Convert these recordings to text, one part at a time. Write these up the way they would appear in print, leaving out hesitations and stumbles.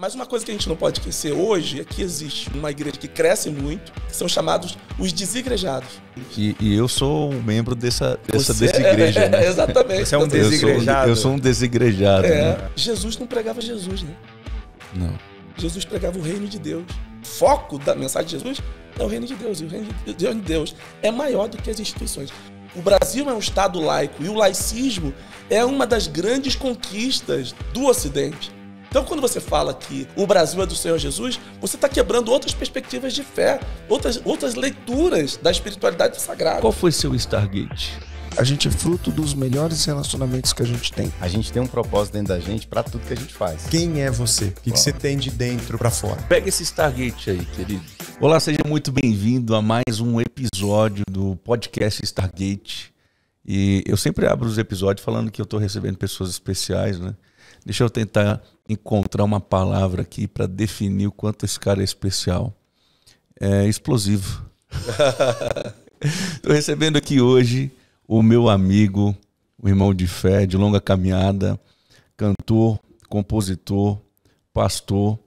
Mas uma coisa que a gente não pode esquecer hoje é que existe uma igreja que cresce muito, que são chamados os desigrejados. E eu sou um membro dessa desigreja, né? Exatamente. Você é um desigrejado. Eu sou um desigrejado. Né? Jesus não pregava Jesus, né? Não. Jesus pregava o reino de Deus. O foco da mensagem de Jesus é o reino de Deus. E o reino de Deus é maior do que as instituições. O Brasil é um estado laico e o laicismo é uma das grandes conquistas do Ocidente. Então, quando você fala que o Brasil é do Senhor Jesus, você está quebrando outras perspectivas de fé, outras leituras da espiritualidade sagrada. Qual foi seu Stargate? A gente é fruto dos melhores relacionamentos que a gente tem. A gente tem um propósito dentro da gente para tudo que a gente faz. Quem é você? O que você tem de dentro para fora? Pega esse Stargate aí, querido. Olá, seja muito bem-vindo a mais um episódio do podcast Stargate. E eu sempre abro os episódios falando que eu estou recebendo pessoas especiais, né? Deixa eu tentar encontrar uma palavra aqui para definir o quanto esse cara é especial. É explosivo. Estou recebendo aqui hoje o meu amigo, o irmão de fé, de longa caminhada, cantor, compositor, pastor.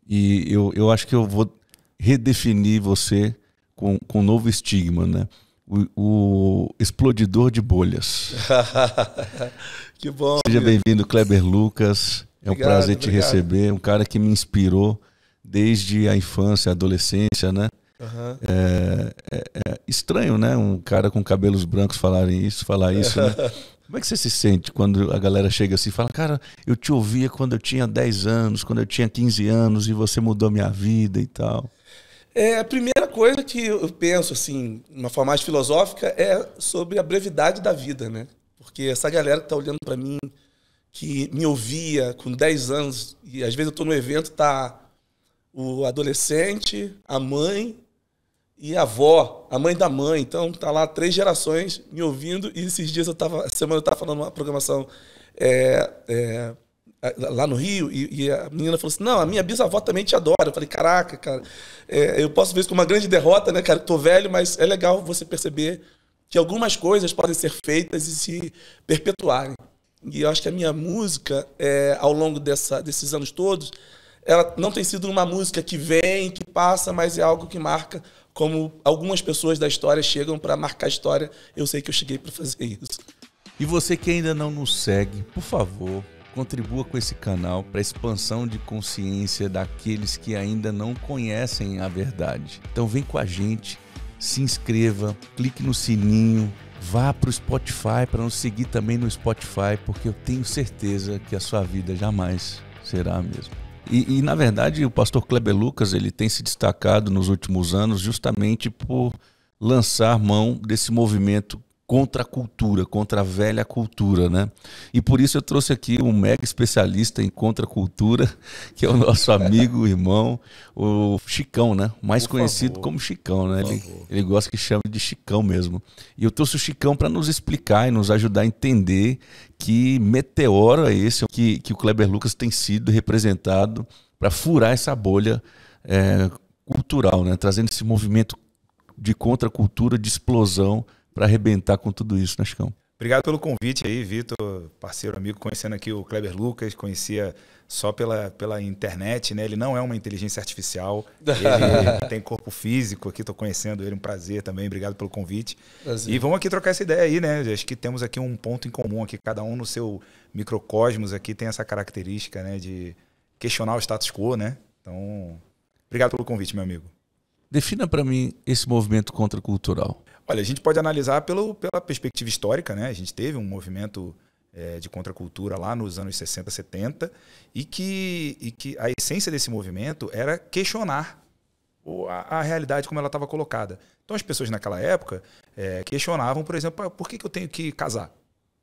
E eu acho que eu vou redefinir você com um novo estigma, né? O explodidor de bolhas. Que bom. Seja bem-vindo, Kleber Lucas. É um prazer te receber. Um cara que me inspirou desde a infância, a adolescência, né? Uhum. É estranho, né? Um cara com cabelos brancos falar isso, né? Como é que você se sente quando a galera chega assim e fala: cara, eu te ouvia quando eu tinha 10 anos, quando eu tinha 15 anos e você mudou minha vida e tal? A primeira coisa que eu penso, assim, de uma forma mais filosófica, é sobre a brevidade da vida, né? Porque essa galera que tá olhando para mim, que me ouvia com 10 anos, e às vezes eu tô no evento, tá o adolescente, a mãe e a avó, a mãe da mãe. Então tá lá 3 gerações me ouvindo, e esses dias essa semana eu tava falando uma programação lá no Rio, e a menina falou assim: não, a minha bisavó também te adora. Eu falei: caraca, cara, eu posso ver isso como uma grande derrota, né, cara? Tô velho, mas é legal você perceber que algumas coisas podem ser feitas e se perpetuarem. E eu acho que a minha música, ao longo desses anos todos, ela não tem sido uma música que vem, que passa, mas é algo que marca, como algumas pessoas da história chegam para marcar a história. Eu sei que eu cheguei para fazer isso. E você que ainda não nos segue, por favor, contribua com esse canal para a expansão de consciência daqueles que ainda não conhecem a verdade. Então vem com a gente, se inscreva, clique no sininho, vá para o Spotify para nos seguir também no Spotify, porque eu tenho certeza que a sua vida jamais será a mesma. E na verdade o pastor Kleber Lucas ele tem se destacado nos últimos anos justamente por lançar mão desse movimento contra a cultura, contra a velha cultura, né? E por isso eu trouxe aqui um mega especialista em contracultura, que é o nosso amigo, irmão, o Chicão, né? Mais conhecido como Chicão, né? Ele gosta que chame de Chicão mesmo. E eu trouxe o Chicão para nos explicar e nos ajudar a entender que meteoro é esse que o Kleber Lucas tem sido representado para furar essa bolha cultural, né? Trazendo esse movimento de contracultura, de explosão, para arrebentar com tudo isso, né, Chicão? Obrigado pelo convite aí, Vitor, parceiro, amigo, conhecendo aqui o Kleber Lucas, conhecia só pela internet, né? Ele não é uma inteligência artificial, ele tem corpo físico aqui, estou conhecendo ele, um prazer também, obrigado pelo convite. Prazer. E vamos aqui trocar essa ideia aí, né? Acho que temos aqui um ponto em comum aqui, cada um no seu microcosmos aqui tem essa característica, né, de questionar o status quo, né? Então, obrigado pelo convite, meu amigo. Defina para mim esse movimento contracultural. Olha, a gente pode analisar pela perspectiva histórica, né? A gente teve um movimento de contracultura lá nos anos 60, 70 e que a essência desse movimento era questionar a realidade como ela estava colocada. Então as pessoas naquela época questionavam, por exemplo, por que eu tenho que casar?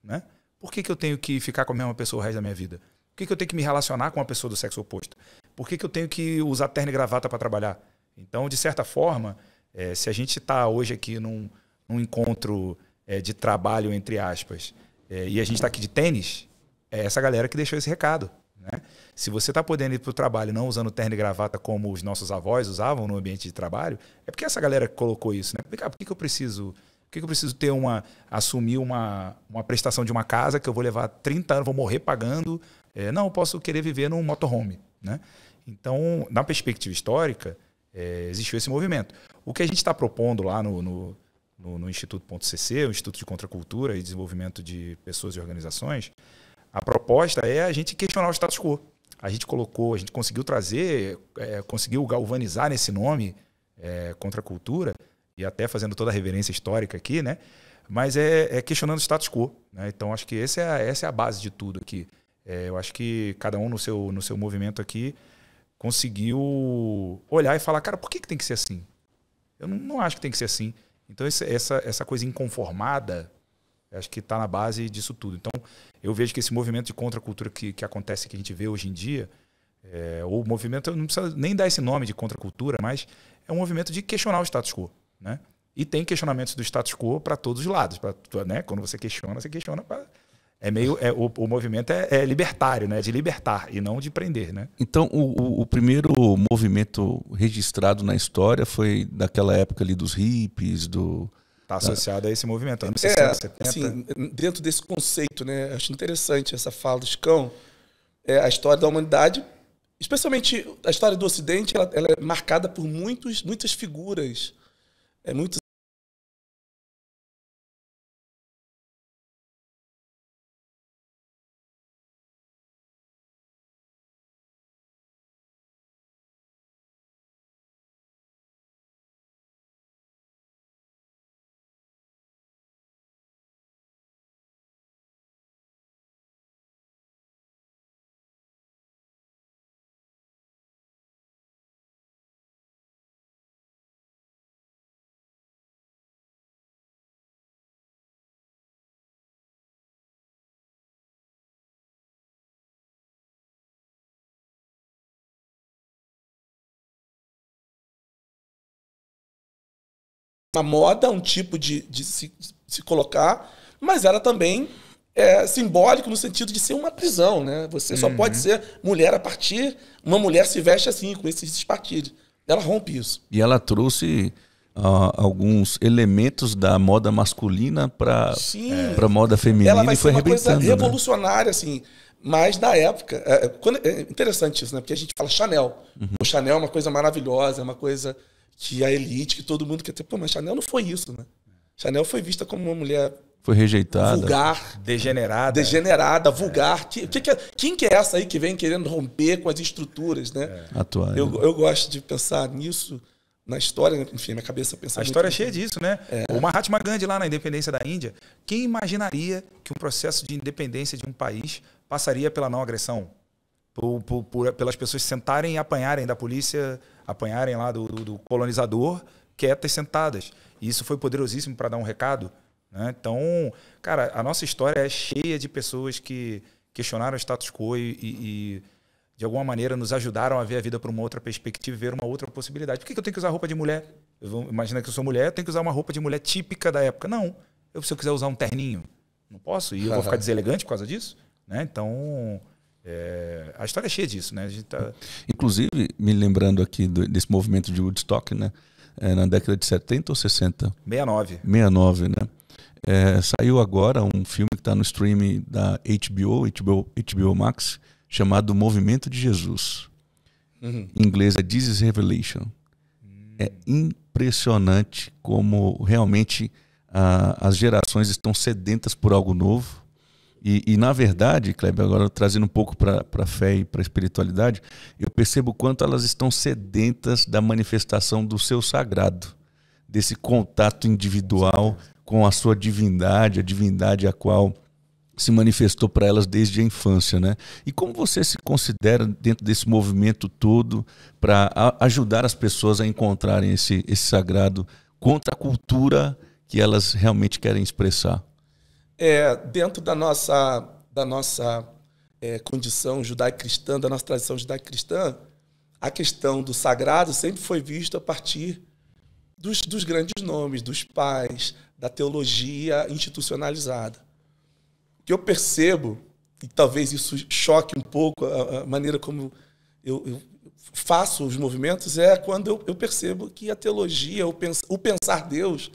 Né? Por que eu tenho que ficar com a mesma pessoa o resto da minha vida? Por que eu tenho que me relacionar com uma pessoa do sexo oposto? Por que eu tenho que usar terno e gravata para trabalhar? Então, de certa forma, se a gente está hoje aqui num encontro de trabalho, entre aspas, e a gente está aqui de tênis, é essa galera que deixou esse recado. Né? Se você está podendo ir para o trabalho não usando terno e gravata como os nossos avós usavam no ambiente de trabalho, é porque essa galera colocou isso. Né? Por que eu preciso assumir uma prestação de uma casa que eu vou levar 30 anos, vou morrer pagando? Não, eu posso querer viver num motorhome. Né? Então, na perspectiva histórica, existiu esse movimento. O que a gente está propondo lá no Instituto.cc, o Instituto de Contracultura e Desenvolvimento de Pessoas e Organizações, a proposta é a gente questionar o status quo. A gente conseguiu trazer, conseguiu galvanizar nesse nome contracultura, e até fazendo toda a reverência histórica aqui, né? Mas questionando o status quo, né? Então, acho que essa é a base de tudo aqui. Eu acho que cada um no seu movimento aqui conseguiu olhar e falar, cara, por que tem que ser assim? Eu não acho que tem que ser assim. Então, essa coisa inconformada, acho que está na base disso tudo. Então, eu vejo que esse movimento de contracultura que acontece, que a gente vê hoje em dia, o movimento, não precisa nem dar esse nome de contracultura, mas é um movimento de questionar o status quo, né? E tem questionamentos do status quo para todos os lados. Né? Quando você questiona pra... o movimento é libertário, né? De libertar e não de prender, né? Então, o primeiro movimento registrado na história foi daquela época ali dos hippies, Está associado a esse movimento, anos 60, 70. Assim, dentro desse conceito, né? Acho interessante essa fala do Chicão. A história da humanidade, especialmente a história do Ocidente, ela é marcada por muitas figuras, muitos uma moda, um tipo de se colocar, mas era também simbólico no sentido de ser uma prisão, né? Você só pode ser mulher a partir... Uma mulher se veste assim, com esses espartilhos. Ela rompe isso. E ela trouxe alguns elementos da moda masculina para a moda feminina. Ela vai e foi ser uma coisa né? revolucionária, assim. Mas na época... É interessante isso, né? Porque a gente fala Chanel. O Chanel é uma coisa maravilhosa, é uma coisa... que a elite, que todo mundo quer ter... Pô, mas Chanel não foi isso, né? Chanel foi vista como uma mulher... Foi rejeitada. Vulgar. Degenerada, vulgar. Quem que é essa aí que vem querendo romper com as estruturas, né? Atual. Eu gosto de pensar nisso na história, enfim, minha cabeça pensa a história é cheia disso, né? O Mahatma Gandhi lá na independência da Índia, quem imaginaria que um processo de independência de um país passaria pela não agressão? Pelas pessoas sentarem e apanharem da polícia, apanharem lá do colonizador, quietas, sentadas. E isso foi poderosíssimo para dar um recado, né? Então, cara, a nossa história é cheia de pessoas que questionaram o status quo e de alguma maneira, nos ajudaram a ver a vida por uma outra perspectiva, ver uma outra possibilidade. Por que eu tenho que usar roupa de mulher? Imagina que eu sou mulher, eu tenho que usar uma roupa de mulher típica da época. Não. Se eu quiser usar um terninho, não posso. E eu vou ficar deselegante por causa disso, né? Então... a história é cheia disso, né? A gente tá... Inclusive, me lembrando aqui desse movimento de Woodstock, né? Na década de 70 ou 60? 69, né? Saiu agora um filme que está no streaming da HBO Max, chamado Movimento de Jesus. Em inglês é This is Revelation. É impressionante como realmente as gerações estão sedentas por algo novo. E na verdade, Kleber, agora trazendo um pouco para a fé e para a espiritualidade, eu percebo o quanto elas estão sedentas da manifestação do seu sagrado, desse contato individual com a sua divindade, a divindade a qual se manifestou para elas desde a infância, né? E como você se considera dentro desse movimento todo para ajudar as pessoas a encontrarem esse sagrado contra a cultura que elas realmente querem expressar? Dentro da nossa condição judaico-cristã, da nossa tradição judaico-cristã, a questão do sagrado sempre foi vista a partir dos grandes nomes, dos pais, da teologia institucionalizada. O que eu percebo, e talvez isso choque um pouco a maneira como eu faço os movimentos, é quando eu percebo que a teologia, o pensar Deus,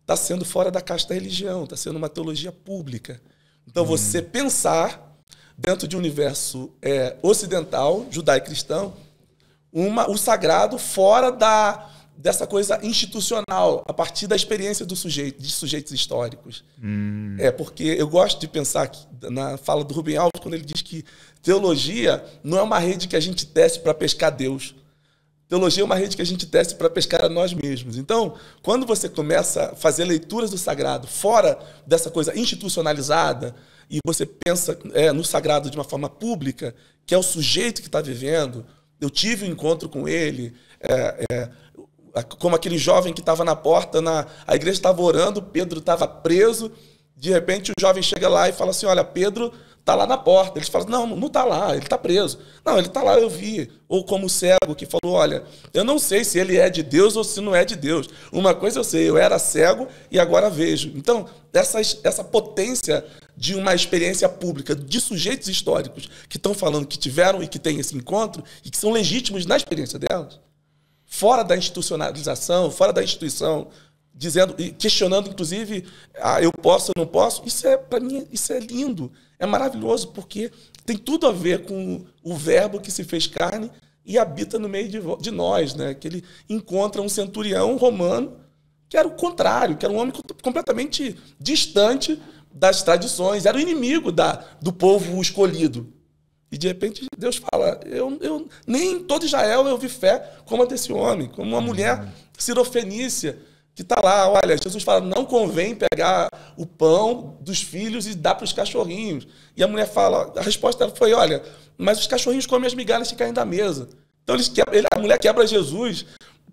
está sendo fora da caixa da religião, está sendo uma teologia pública. Então, você pensar dentro de um universo ocidental, judaico-cristão, o sagrado fora dessa coisa institucional, a partir da experiência do sujeito, de sujeitos históricos. Porque eu gosto de pensar que, na fala do Rubem Alves, quando ele diz que teologia não é uma rede que a gente tece para pescar Deus. Teologia é uma rede que a gente tece para pescar a nós mesmos. Então, quando você começa a fazer leituras do sagrado fora dessa coisa institucionalizada e você pensa no sagrado de uma forma pública, que é o sujeito que está vivendo, eu tive um encontro com ele, como aquele jovem que estava na porta, a igreja estava orando, Pedro estava preso, de repente o jovem chega lá e fala assim, olha, Pedro está lá na porta. Eles falam, não está lá, ele está preso. Não, ele está lá, eu vi. Ou como o cego que falou, olha, eu não sei se ele é de Deus ou se não é de Deus. Uma coisa eu sei, eu era cego e agora vejo. Então, essa potência de uma experiência pública de sujeitos históricos que estão falando que tiveram e que têm esse encontro e que são legítimos na experiência delas, fora da institucionalização, fora da instituição, dizendo e questionando, inclusive, eu posso, eu não posso, para mim, isso é lindo, é maravilhoso, porque tem tudo a ver com o verbo que se fez carne e habita no meio de nós, né? Que ele encontra um centurião romano que era o contrário, que era um homem completamente distante das tradições, era o inimigo do povo escolhido. E de repente Deus fala, eu nem em todo Israel eu vi fé como a desse homem, como uma mulher sirofenícia, que está lá, olha, Jesus fala, não convém pegar o pão dos filhos e dar para os cachorrinhos. E a mulher fala, a resposta dela foi, olha, mas os cachorrinhos comem as migalhas que caem da mesa. Então a mulher quebra Jesus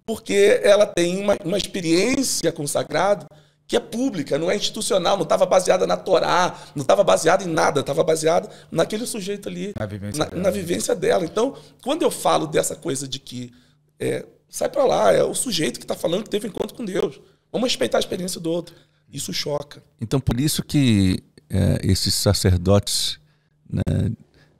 porque ela tem uma experiência com o sagrado que é pública, não é institucional, não estava baseada na Torá, não estava baseada em nada, estava baseada naquele sujeito ali, na vivência dela. Então, quando eu falo dessa coisa de que sai para lá, é o sujeito que está falando que teve encontro com Deus. Vamos respeitar a experiência do outro. Isso choca. Então, por isso que esses sacerdotes, né,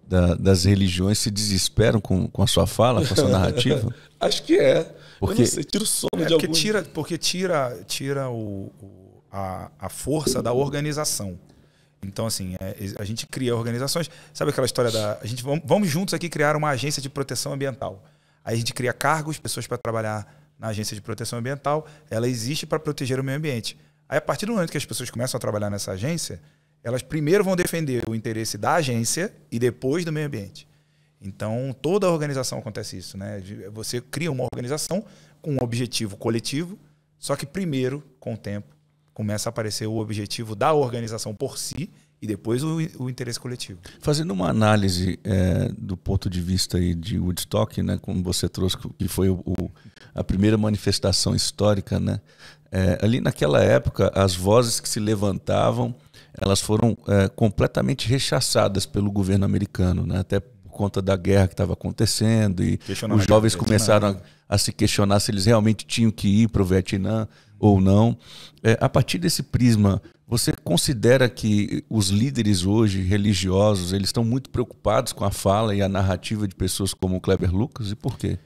das religiões se desesperam com a sua fala, com a sua narrativa? Acho que é. Porque, eu não sei, tira o sono de algum... Porque tira a força da organização. Então, assim, a gente cria organizações... Sabe aquela história vamos juntos aqui criar uma agência de proteção ambiental. Aí a gente cria cargos, pessoas para trabalhar na agência de proteção ambiental. Ela existe para proteger o meio ambiente. Aí, a partir do momento que as pessoas começam a trabalhar nessa agência, elas primeiro vão defender o interesse da agência e depois do meio ambiente. Então, toda a organização acontece isso, né? Você cria uma organização com um objetivo coletivo, só que primeiro, com o tempo, começa a aparecer o objetivo da organização por si e depois o interesse coletivo. Fazendo uma análise do ponto de vista aí de Woodstock, né, como você trouxe, que foi a primeira manifestação histórica, né? Ali naquela época, as vozes que se levantavam, elas foram completamente rechaçadas pelo governo americano, né? Até por conta da guerra que estava acontecendo, e os jovens começaram a se questionar se eles realmente tinham que ir para o Vietnã ou não. A partir desse prisma, você considera que os líderes hoje religiosos eles estão muito preocupados com a fala e a narrativa de pessoas como o Kleber Lucas, e por quê?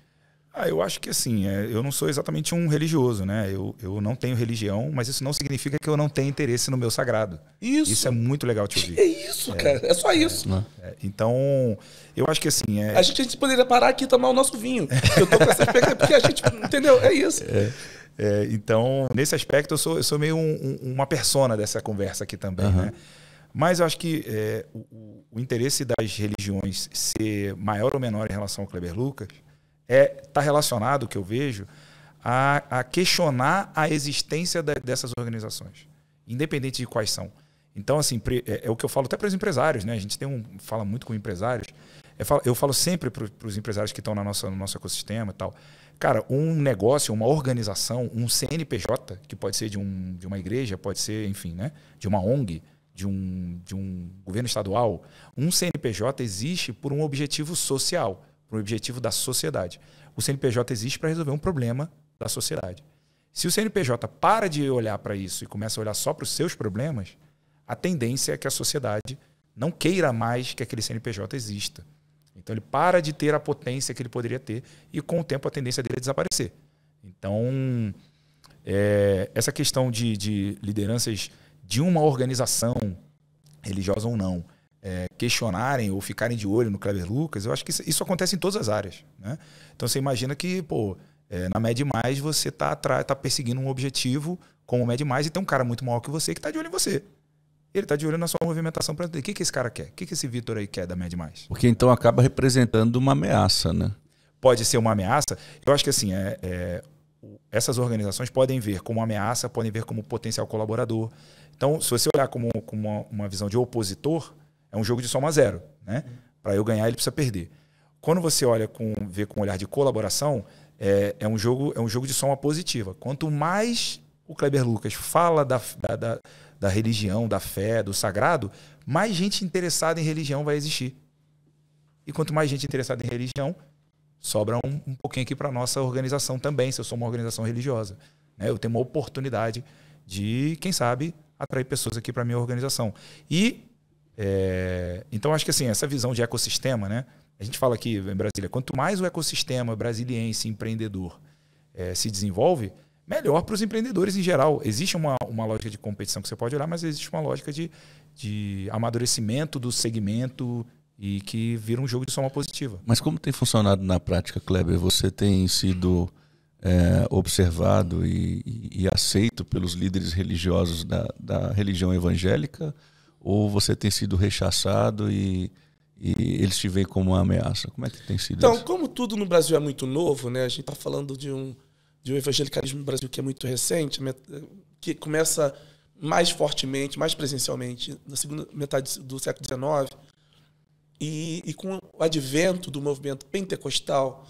Eu acho que assim, eu não sou exatamente um religioso, né? Eu não tenho religião, mas isso não significa que eu não tenho interesse no meu sagrado. Isso é muito legal te ouvir. É isso, cara. É só isso. Então, eu acho que assim... A gente poderia parar aqui e tomar o nosso vinho. Eu tô com essa expectativa, porque a gente... Entendeu? É isso. Então, nesse aspecto, eu sou meio uma persona dessa conversa aqui também, né? Mas eu acho que o interesse das religiões ser maior ou menor em relação ao Kleber Lucas está relacionado, que eu vejo, a questionar a existência dessas organizações, independente de quais são. Então, assim, é o que eu falo até para os empresários, né? A gente fala muito com empresários. Eu falo sempre para os empresários que estão no nosso ecossistema e tal. Cara, um negócio, uma organização, um CNPJ, que pode ser de uma igreja, pode ser, enfim, né? De uma ONG, de um governo estadual. Um CNPJ existe por um objetivo social, para o objetivo da sociedade. O CNPJ existe para resolver um problema da sociedade. Se o CNPJ para de olhar para isso e começa a olhar só para os seus problemas, a tendência é que a sociedade não queira mais que aquele CNPJ exista. Então ele para de ter a potência que ele poderia ter e com o tempo a tendência dele é desaparecer. Então, essa questão de lideranças de uma organização, religiosa ou não, questionarem ou ficarem de olho no Kleber Lucas, eu acho que isso acontece em todas as áreas, né? Então você imagina que, na Med Mais você tá perseguindo um objetivo como Med Mais e tem um cara muito maior que você que está de olho em você. Ele está de olho na sua movimentação para entender o que esse cara quer, o que esse Vitor aí quer da Med Mais. Porque então acaba representando uma ameaça, né? Pode ser uma ameaça. Eu acho que assim, essas organizações podem ver como ameaça, podem ver como potencial colaborador. Então, se você olhar como uma visão de opositor, é um jogo de soma zero, né? Para eu ganhar, ele precisa perder. Quando você vê com um olhar de colaboração, é um jogo de soma positiva. Quanto mais o Kleber Lucas fala da religião, da fé, do sagrado, mais gente interessada em religião vai existir. E quanto mais gente interessada em religião, sobra um pouquinho aqui para a nossa organização também, se eu sou uma organização religiosa, né? Eu tenho uma oportunidade de, quem sabe, atrair pessoas aqui para a minha organização. Então, acho que assim, essa visão de ecossistema, né? A gente fala aqui em Brasília, quanto mais o ecossistema brasiliense empreendedor se desenvolve, melhor para os empreendedores em geral. Existe uma lógica de competição que você pode olhar, mas existe uma lógica de amadurecimento do segmento e que vira um jogo de soma positiva. Mas como tem funcionado na prática, Kleber? Você tem sido observado e aceito pelos líderes religiosos da religião evangélica? Ou você tem sido rechaçado e eles te veem como uma ameaça? Como é que tem sido então, isso? Como tudo no Brasil é muito novo, né? A gente está falando de um evangelicalismo no Brasil que é muito recente, que começa mais fortemente, mais presencialmente na segunda metade do século XIX, e com o advento do movimento pentecostal,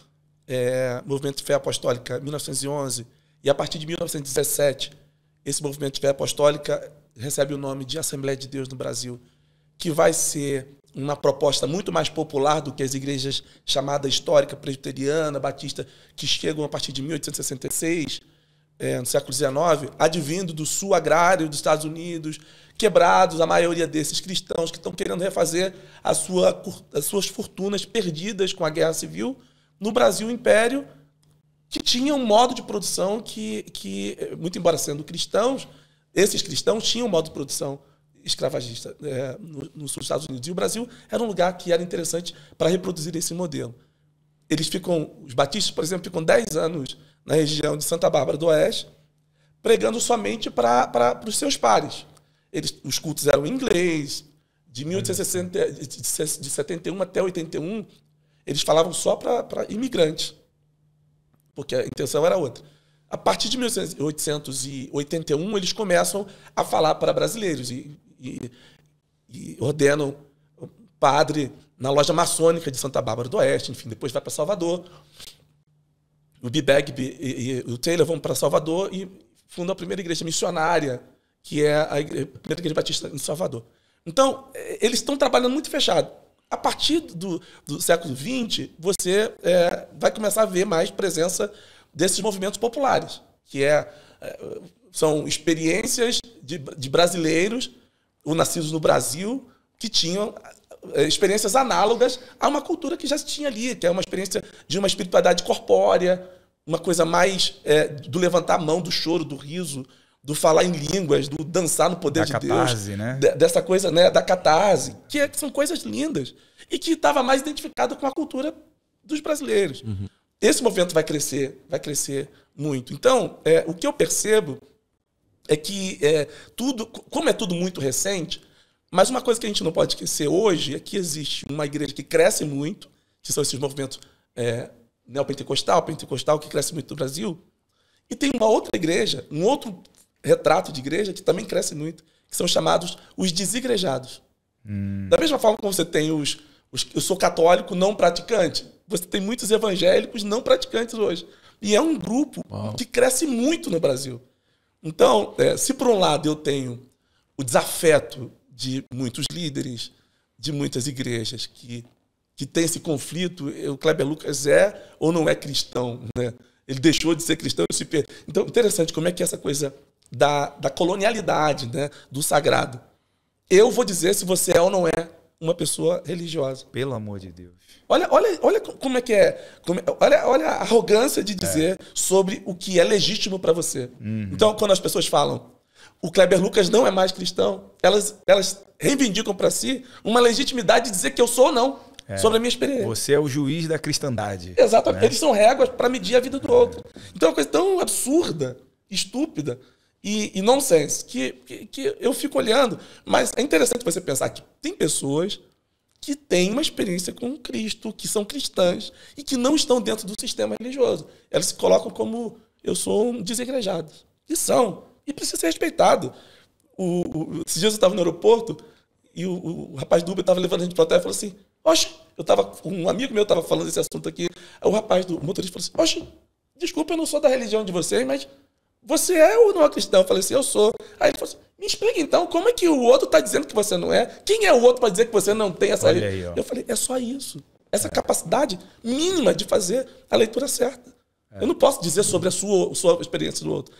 movimento de fé apostólica, 1911, e a partir de 1917, esse movimento de fé apostólica recebe o nome de Assembleia de Deus no Brasil, que vai ser uma proposta muito mais popular do que as igrejas chamadas histórica, presbiteriana, batista, que chegam a partir de 1866, no século XIX, advindo do sul agrário dos Estados Unidos, quebrados, a maioria desses cristãos que estão querendo refazer as suas fortunas perdidas com a Guerra Civil no Brasil Império, que tinha um modo de produção que muito embora sendo cristãos, esses cristãos tinham um modo de produção escravagista no sul dos Estados Unidos. E o Brasil era um lugar que era interessante para reproduzir esse modelo. Os batistas, por exemplo, ficam 10 anos na região de Santa Bárbara do Oeste, pregando somente para os seus pares. Os cultos eram em inglês. De 1871 até 81, eles falavam só para imigrantes, porque a intenção era outra. A partir de 1881, eles começam a falar para brasileiros e ordenam o padre na loja maçônica de Santa Bárbara do Oeste, enfim, depois vai para Salvador. O Bibeg e o Taylor vão para Salvador e fundam a primeira igreja missionária, que é a primeira igreja batista em Salvador. Então, eles estão trabalhando muito fechado. A partir do século XX, você vai começar a ver mais presença desses movimentos populares, que são experiências de brasileiros, ou nascidos no Brasil, que tinham experiências análogas a uma cultura que já se tinha ali, que é uma experiência de uma espiritualidade corpórea, uma coisa mais do levantar a mão, do choro, do riso, do falar em línguas, do dançar no poder de catarse, Deus, né? Dessa coisa, né, da catarse, que são coisas lindas e que estava mais identificado com a cultura dos brasileiros. Uhum. Esse movimento vai crescer muito. Então, o que eu percebo é que como é tudo muito recente, mas uma coisa que a gente não pode esquecer hoje é que existe uma igreja que cresce muito, que são esses movimentos neopentecostal, pentecostal, que cresce muito no Brasil, e tem uma outra igreja, um outro retrato de igreja que também cresce muito, que são chamados os desigrejados. Da mesma forma como você tem eu sou católico não praticante, você tem muitos evangélicos não praticantes hoje. E é um grupo que cresce muito no Brasil. Então, se por um lado eu tenho o desafeto de muitos líderes, de muitas igrejas que tem esse conflito, o Kleber Lucas ou não é cristão, né? Ele deixou de ser cristão e se perdeu. Então, interessante como é que essa coisa da colonialidade, né, do sagrado. Eu vou dizer se você é ou não é uma pessoa religiosa. Pelo amor de Deus. Olha como é que é. Olha a arrogância de dizer sobre o que é legítimo para você. Uhum. Então, quando as pessoas falam, o Kleber Lucas não é mais cristão, elas reivindicam para si uma legitimidade de dizer que eu sou ou não, sobre a minha experiência. Você é o juiz da cristandade. Exatamente. Né? Eles são réguas para medir a vida do outro. Então é uma coisa tão absurda, estúpida e nonsense que eu fico olhando. Mas é interessante você pensar que tem pessoas que têm uma experiência com Cristo, que são cristãs e que não estão dentro do sistema religioso. Elas se colocam como eu sou um desigrejado. E são. E precisa ser respeitado. Esses dias eu estava no aeroporto e o rapaz do Uber estava levando a gente para o hotel e falou assim, oxe, um amigo meu estava falando desse assunto aqui, aí o rapaz do motorista falou assim, oxe, desculpa, eu não sou da religião de vocês, mas você é ou não é cristão? Eu falei assim, eu sou. Aí ele falou assim, me explica então, como é que o outro está dizendo que você não é? Quem é o outro para dizer que você não tem essa religião? Eu falei, é só isso. Essa capacidade mínima de fazer a leitura certa. Eu não posso dizer sobre a sua experiência do outro.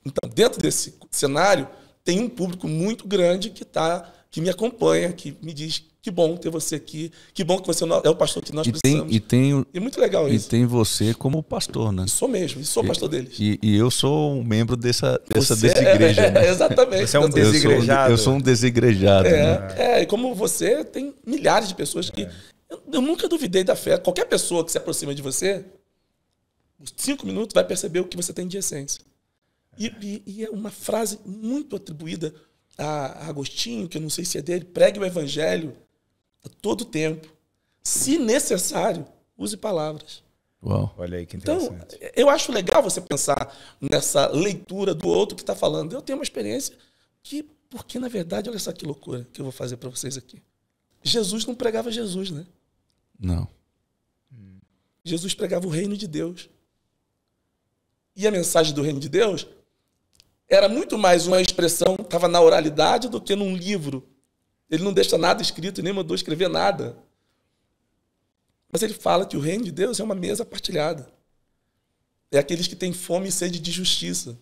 Então, dentro desse cenário, tem um público muito grande que me acompanha, que me diz que bom ter você aqui, que bom que você é o pastor que nós precisamos. E muito legal isso. E tem você como pastor, né? Sou mesmo, sou pastor deles. E eu sou um membro dessa desigreja. Né? Exatamente. Você é um desigrejado. Eu sou um desigrejado. Né? E como você, tem milhares de pessoas que... Eu nunca duvidei da fé. Qualquer pessoa que se aproxima de você, 5 minutos vai perceber o que você tem de essência. E é uma frase muito atribuída a Agostinho, que eu não sei se é dele, pregue o evangelho a todo tempo. Se necessário, use palavras. Uau. Olha aí que interessante. Então, eu acho legal você pensar nessa leitura do outro que está falando. Eu tenho uma experiência porque, na verdade, olha só que loucura que eu vou fazer para vocês aqui. Jesus não pregava Jesus, né? Não. Jesus pregava o reino de Deus. E a mensagem do reino de Deus era muito mais uma expressão, estava na oralidade, do que num livro. Ele não deixa nada escrito e nem mandou escrever nada. Mas ele fala que o reino de Deus é uma mesa partilhada. É aqueles que têm fome e sede de justiça.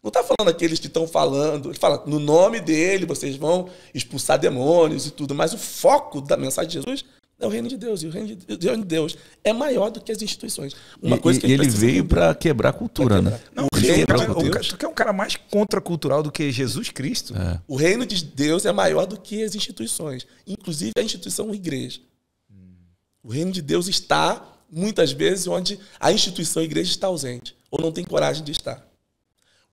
Não está falando aqueles que estão falando. Ele fala, no nome dele vocês vão expulsar demônios e tudo. Mas o foco da mensagem de Jesus é o reino de Deus. E o reino de Deus é maior do que as instituições. Uma coisa que ele veio para quebrar a cultura, né? Não, tu quer um cara mais contracultural do que Jesus Cristo? É. O reino de Deus é maior do que as instituições. Inclusive a instituição igreja. O reino de Deus está, muitas vezes, onde a instituição igreja está ausente. Ou não tem coragem de estar.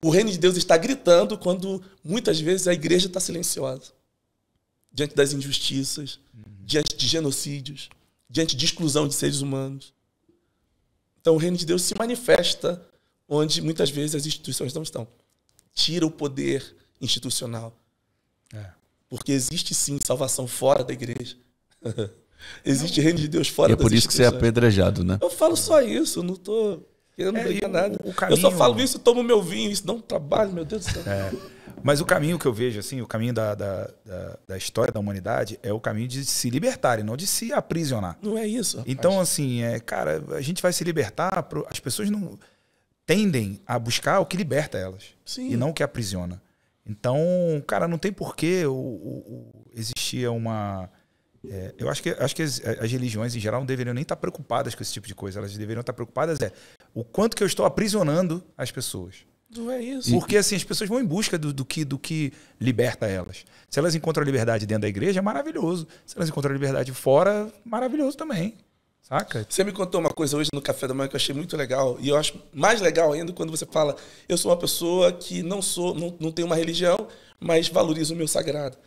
O reino de Deus está gritando quando, muitas vezes, a igreja está silenciosa. Diante das injustiças, diante de genocídios, diante de exclusão de seres humanos. Então, o reino de Deus se manifesta onde, muitas vezes, as instituições não estão. Tira o poder institucional. Porque existe, sim, salvação fora da igreja. Existe reino de Deus fora das instituições. E é por isso que você é apedrejado, né? Eu falo só isso, eu não estou querendo brigar nada. Caminho... Eu só falo isso e tomo meu vinho. Isso dá um trabalho, meu Deus do céu. Mas o caminho que eu vejo, assim, o caminho da história da humanidade é o caminho de se libertar e não de se aprisionar. Não é isso. Rapaz. Então, assim, cara, a gente vai se libertar, as pessoas não tendem a buscar o que liberta elas. Sim. E não o que aprisiona. Então, cara, não tem porquê existir uma... eu acho que as religiões, em geral, não deveriam nem estar preocupadas com esse tipo de coisa. Elas deveriam estar preocupadas o quanto que eu estou aprisionando as pessoas. Não é isso. Porque assim, as pessoas vão em busca do que liberta elas. Se elas encontram a liberdade dentro da igreja, é maravilhoso. Se elas encontram a liberdade fora, maravilhoso também. Saca? Você me contou uma coisa hoje no café da manhã que eu achei muito legal. E eu acho mais legal ainda quando você fala, eu sou uma pessoa que não tenho uma religião, mas valorizo o meu sagrado.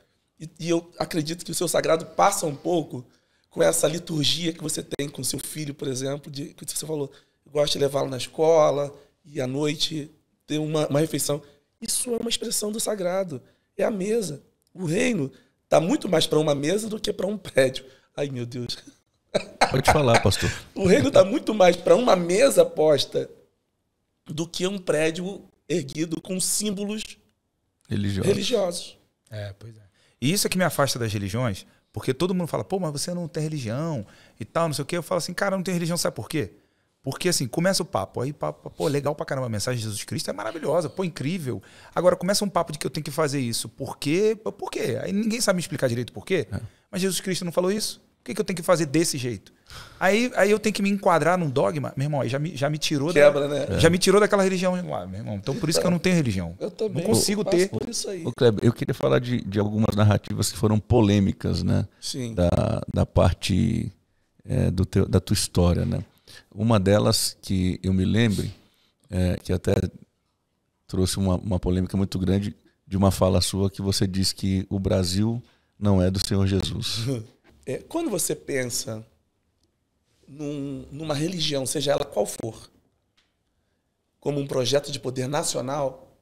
E eu acredito que o seu sagrado passa um pouco com essa liturgia que você tem com seu filho, por exemplo, que você falou, eu gosto de levá-lo na escola e à noite ter uma refeição. Isso é uma expressão do sagrado. É a mesa. O reino está muito mais para uma mesa do que para um prédio. Ai, meu Deus. Pode falar, pastor. O reino está muito mais para uma mesa posta do que um prédio erguido com símbolos religiosos. Pois é. E isso é que me afasta das religiões, porque todo mundo fala, pô, mas você não tem religião e tal, não sei o quê. Eu falo assim, cara, não tem religião, sabe por quê? Porque assim, começa o papo, aí papo, pô, legal pra caramba, a mensagem de Jesus Cristo é maravilhosa, pô, incrível. Agora começa um papo de que eu tenho que fazer isso. Por quê? Por quê? Aí ninguém sabe me explicar direito por quê. Mas Jesus Cristo não falou isso. Por que eu tenho que fazer desse jeito? Aí eu tenho que me enquadrar num dogma. Meu irmão, aí já me tirou né? Já me tirou daquela religião lá, meu irmão. Então por isso que eu não tenho religião. Eu também. Não consigo ter. Por isso aí. Ô, Kleber, eu queria falar de algumas narrativas que foram polêmicas, né? Sim. Da parte da tua história, né? Uma delas que eu me lembre, que até trouxe uma polêmica muito grande, de uma fala sua que você diz que o Brasil não é do Senhor Jesus. Quando você pensa numa religião, seja ela qual for, como um projeto de poder nacional,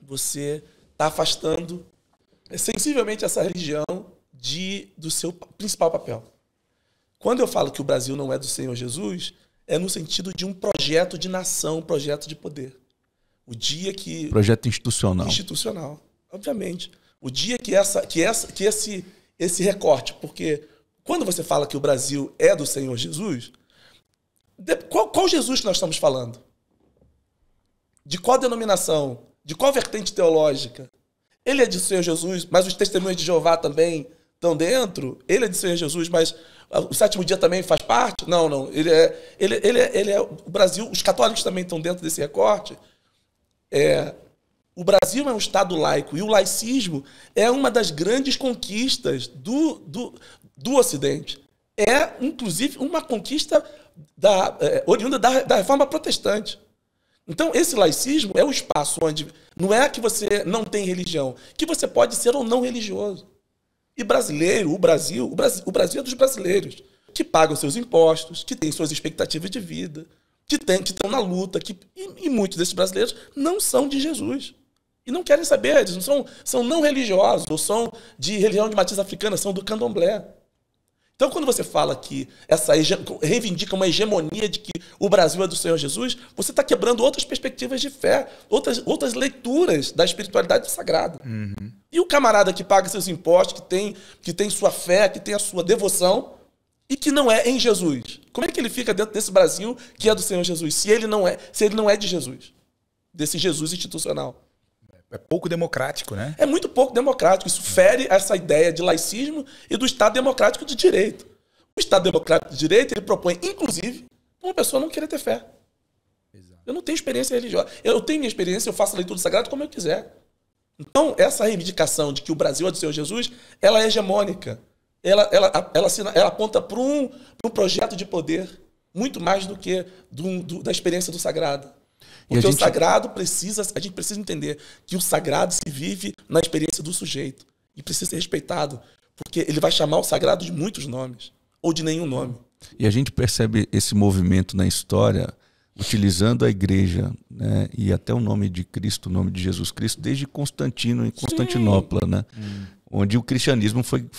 você está afastando sensivelmente essa religião do seu principal papel. Quando eu falo que o Brasil não é do Senhor Jesus, é no sentido de um projeto de nação, um projeto de poder. O dia que... Projeto institucional. Institucional, obviamente. O dia que esse recorte, porque quando você fala que o Brasil é do Senhor Jesus, qual Jesus que nós estamos falando? De qual denominação? De qual vertente teológica? Ele é de Senhor Jesus, mas os testemunhos de Jeová também estão dentro? Ele é de Senhor Jesus, mas o sétimo dia também faz parte? Não. Ele é o Brasil, os católicos também estão dentro desse recorte. O Brasil é um Estado laico e o laicismo é uma das grandes conquistas do Ocidente. É, inclusive, uma conquista oriunda da Reforma Protestante. Então, esse laicismo é o espaço onde não é que você não tem religião, que você pode ser ou não religioso. E brasileiro, o Brasil é dos brasileiros, que pagam seus impostos, que têm suas expectativas de vida, que estão na luta, e muitos desses brasileiros não são de Jesus. E não querem saber, eles são não religiosos, ou são de religião de matriz africana, são do candomblé. Então, quando você fala que reivindica uma hegemonia de que o Brasil é do Senhor Jesus, você está quebrando outras perspectivas de fé, outras leituras da espiritualidade sagrada. Uhum. E o camarada que paga seus impostos, que tem sua fé, que tem a sua devoção, e que não é em Jesus. Como é que ele fica dentro desse Brasil que é do Senhor Jesus, se ele não é de Jesus, desse Jesus institucional? É pouco democrático, né? É muito pouco democrático. Isso fere essa ideia de laicismo e do Estado democrático de direito. O Estado democrático de direito, ele propõe, inclusive, uma pessoa não querer ter fé. Exato. Eu não tenho experiência religiosa. Eu tenho minha experiência, eu faço a leitura sagrada como eu quiser. Então, essa reivindicação de que o Brasil é do Senhor Jesus, ela é hegemônica. Ela aponta para um projeto de poder, muito mais do que da experiência do sagrado. Porque o sagrado a gente precisa entender que o sagrado se vive na experiência do sujeito e precisa ser respeitado, porque ele vai chamar o sagrado de muitos nomes, ou de nenhum nome. E a gente percebe esse movimento na história utilizando a igreja, né, e até o nome de Cristo, o nome de Jesus Cristo, desde Constantino, em Constantinopla, né? Onde o cristianismo foi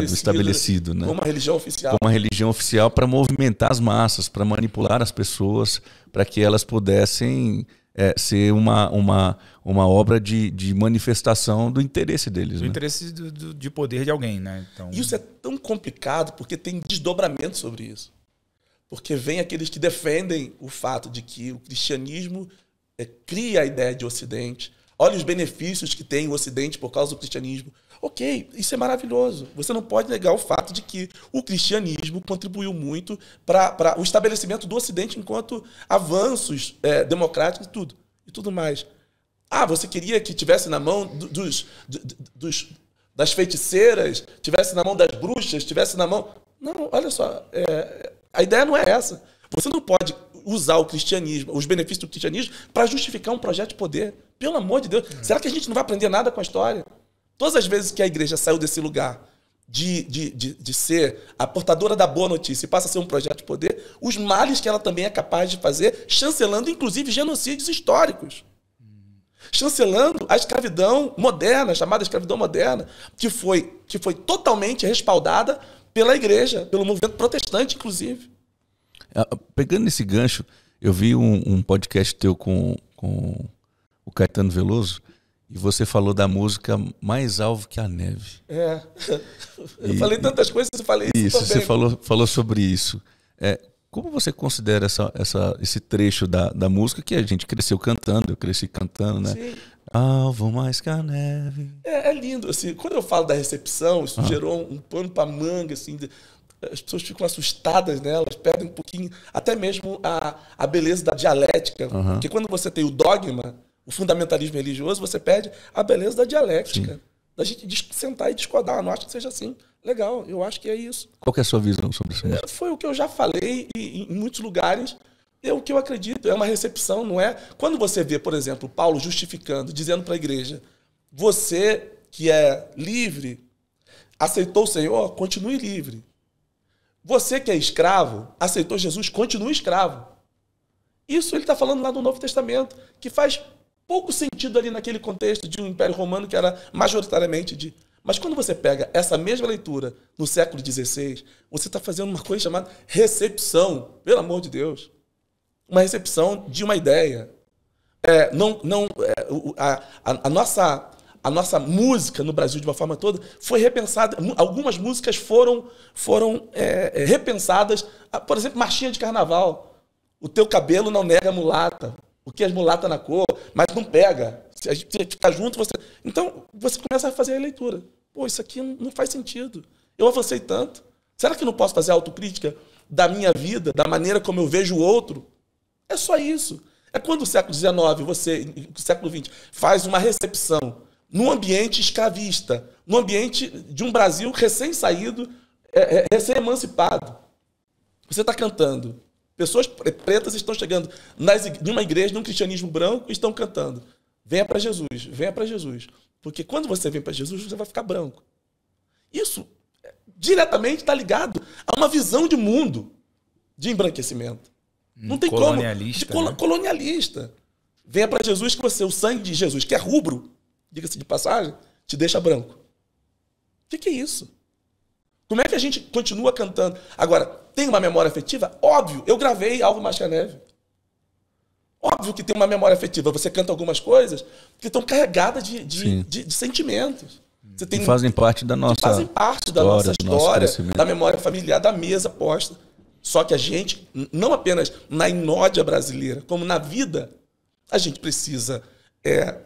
estabelecido, né? Como uma religião oficial. Como uma religião oficial para movimentar as massas, para manipular as pessoas, para que elas pudessem ser uma obra de manifestação do interesse deles. Do interesse de poder de alguém, né? Então... Isso é tão complicado porque tem desdobramento sobre isso. Porque vem aqueles que defendem o fato de que o cristianismo cria a ideia de Ocidente. Olha os benefícios que tem o Ocidente por causa do cristianismo. Ok, isso é maravilhoso. Você não pode negar o fato de que o cristianismo contribuiu muito para o estabelecimento do Ocidente enquanto avanços democráticos e tudo mais. Você queria que tivesse na mão das feiticeiras, tivesse na mão das bruxas, tivesse na mão... Não, olha só, a ideia não é essa. Você não pode usar o cristianismo, os benefícios do cristianismo, para justificar um projeto de poder. Pelo amor de Deus. Será que a gente não vai aprender nada com a história? Todas as vezes que a igreja saiu desse lugar de ser a portadora da boa notícia e passa a ser um projeto de poder, os males que ela também é capaz de fazer, chancelando inclusive genocídios históricos. Chancelando a escravidão moderna, chamada escravidão moderna, que foi totalmente respaldada pela igreja, pelo movimento protestante, inclusive. Pegando esse gancho, eu vi um podcast teu com o Caetano Veloso, e você falou da música Mais Alvo que a Neve. Eu falei tantas coisas, eu falei isso também. Você falou sobre isso. Como você considera esse trecho da música que a gente cresceu cantando, eu cresci cantando, né? Sim. Alvo mais que a neve. É lindo. Assim, quando eu falo da recepção, isso gerou um pano para manga, assim, as pessoas ficam assustadas nelas, perdem um pouquinho, até mesmo a beleza da dialética. Porque quando você tem o dogma, o fundamentalismo religioso, você perde a beleza da dialética. Sim. Da gente sentar e discordar. Eu não acho que seja assim. Legal, eu acho que é isso. Qual que é a sua visão sobre isso? Foi o que eu já falei em muitos lugares. É o que eu acredito, é uma recepção, não é? Quando você vê, por exemplo, Paulo justificando, dizendo para a igreja, você que é livre, aceitou o Senhor, continue livre. Você que é escravo, aceitou Jesus, continue escravo. Isso ele está falando lá no Novo Testamento, que faz pouco sentido ali naquele contexto de um Império Romano que era majoritariamente de... Mas quando você pega essa mesma leitura no século XVI, você está fazendo uma coisa chamada recepção, pelo amor de Deus. Uma recepção de uma ideia. A nossa música no Brasil, de uma forma toda, foi repensada. Algumas músicas foram repensadas. Por exemplo, marchinha de carnaval. O teu cabelo não nega mulata. O que é mulata na cor, mas não pega. Se a gente ficar junto, você... Então, você começa a fazer a leitura. Pô, isso aqui não faz sentido. Eu avancei tanto. Será que eu não posso fazer autocrítica da minha vida, da maneira como eu vejo o outro? É só isso. É quando o século XIX, o século XX, faz uma recepção num ambiente escravista, num ambiente de um Brasil recém-saído, recém-emancipado. Você está cantando. Pessoas pretas estão chegando numa igreja, num cristianismo branco, e estão cantando. Venha para Jesus, venha para Jesus. Porque quando você vem para Jesus, você vai ficar branco. Isso diretamente está ligado a uma visão de mundo de embranquecimento. Não tem colonialista, como. Colonialista. Venha para Jesus que o sangue de Jesus, que é rubro, diga-se de passagem, te deixa branco. O que é isso? Como é que a gente continua cantando? Agora, tem uma memória afetiva? Óbvio, eu gravei Alvo Mais que a Neve. Óbvio que tem uma memória afetiva. Você canta algumas coisas que estão carregadas de sentimentos. Você tem, que fazem parte da nossa história, da memória familiar, da mesa posta. Só que a gente, não apenas na inódia brasileira, como na vida, a gente precisa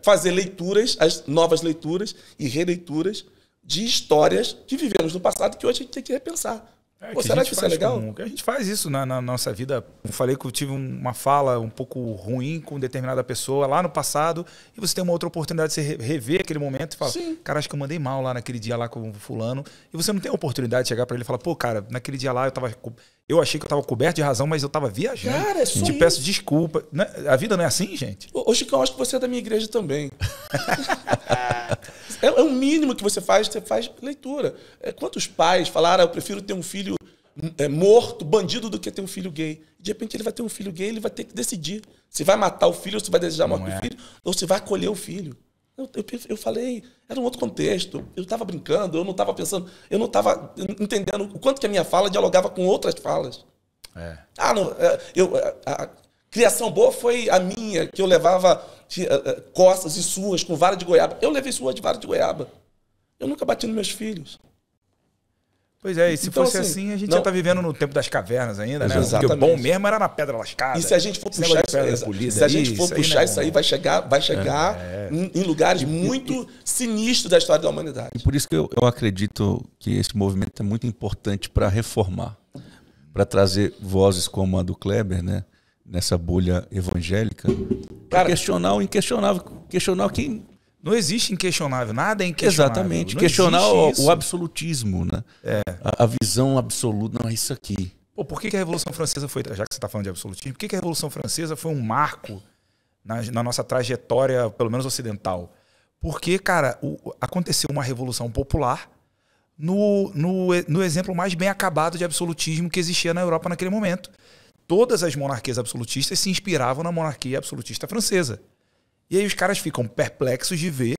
fazer leituras, as novas leituras e releituras de histórias que vivemos no passado que hoje a gente tem que repensar. Será que isso é legal? A gente faz isso na nossa vida. Eu falei que eu tive uma fala um pouco ruim com determinada pessoa lá no passado e você tem uma outra oportunidade de você rever aquele momento e falar, cara, acho que eu mandei mal lá naquele dia lá com o fulano. E você não tem a oportunidade de chegar para ele e falar, pô, cara, naquele dia lá eu achei que eu estava coberto de razão, mas eu estava viajando. Cara, te peço desculpa. A vida não é assim, gente? Ô, Chico, eu acho que você é da minha igreja também. É o mínimo que você faz leitura. Quantos pais falaram, eu prefiro ter um filho morto, bandido, do que ter um filho gay? De repente ele vai ter um filho gay, ele vai ter que decidir se vai matar o filho, ou se vai desejar a morte do filho, ou se vai acolher o filho. Eu falei, era um outro contexto. Eu estava brincando, eu não estava pensando, eu não estava entendendo o quanto que a minha fala dialogava com outras falas. A criação boa foi a minha, que eu levava costas e suas com vara de goiaba. Eu levei sua de vara de goiaba. Eu nunca bati nos meus filhos. Pois é, e se fosse assim, a gente já está vivendo no tempo das cavernas ainda, né? Exatamente. Porque o bom mesmo era na pedra lascada. E se a gente for puxar isso aí, vai chegar em lugares muito sinistros da história da humanidade. E por isso que eu acredito que esse movimento é muito importante para reformar, para trazer vozes como a do Kleber, né? Nessa bolha evangélica, para questionar o inquestionável, questionar quem... Não existe inquestionável, nada é inquestionável. Exatamente, questionar o absolutismo, né? A visão absoluta, não é isso aqui. Pô, por que a Revolução Francesa foi, já que você está falando de absolutismo, por que a Revolução Francesa foi um marco na nossa trajetória, pelo menos ocidental? Porque, cara, aconteceu uma revolução popular no exemplo mais bem acabado de absolutismo que existia na Europa naquele momento. Todas as monarquias absolutistas se inspiravam na monarquia absolutista francesa. E aí os caras ficam perplexos de ver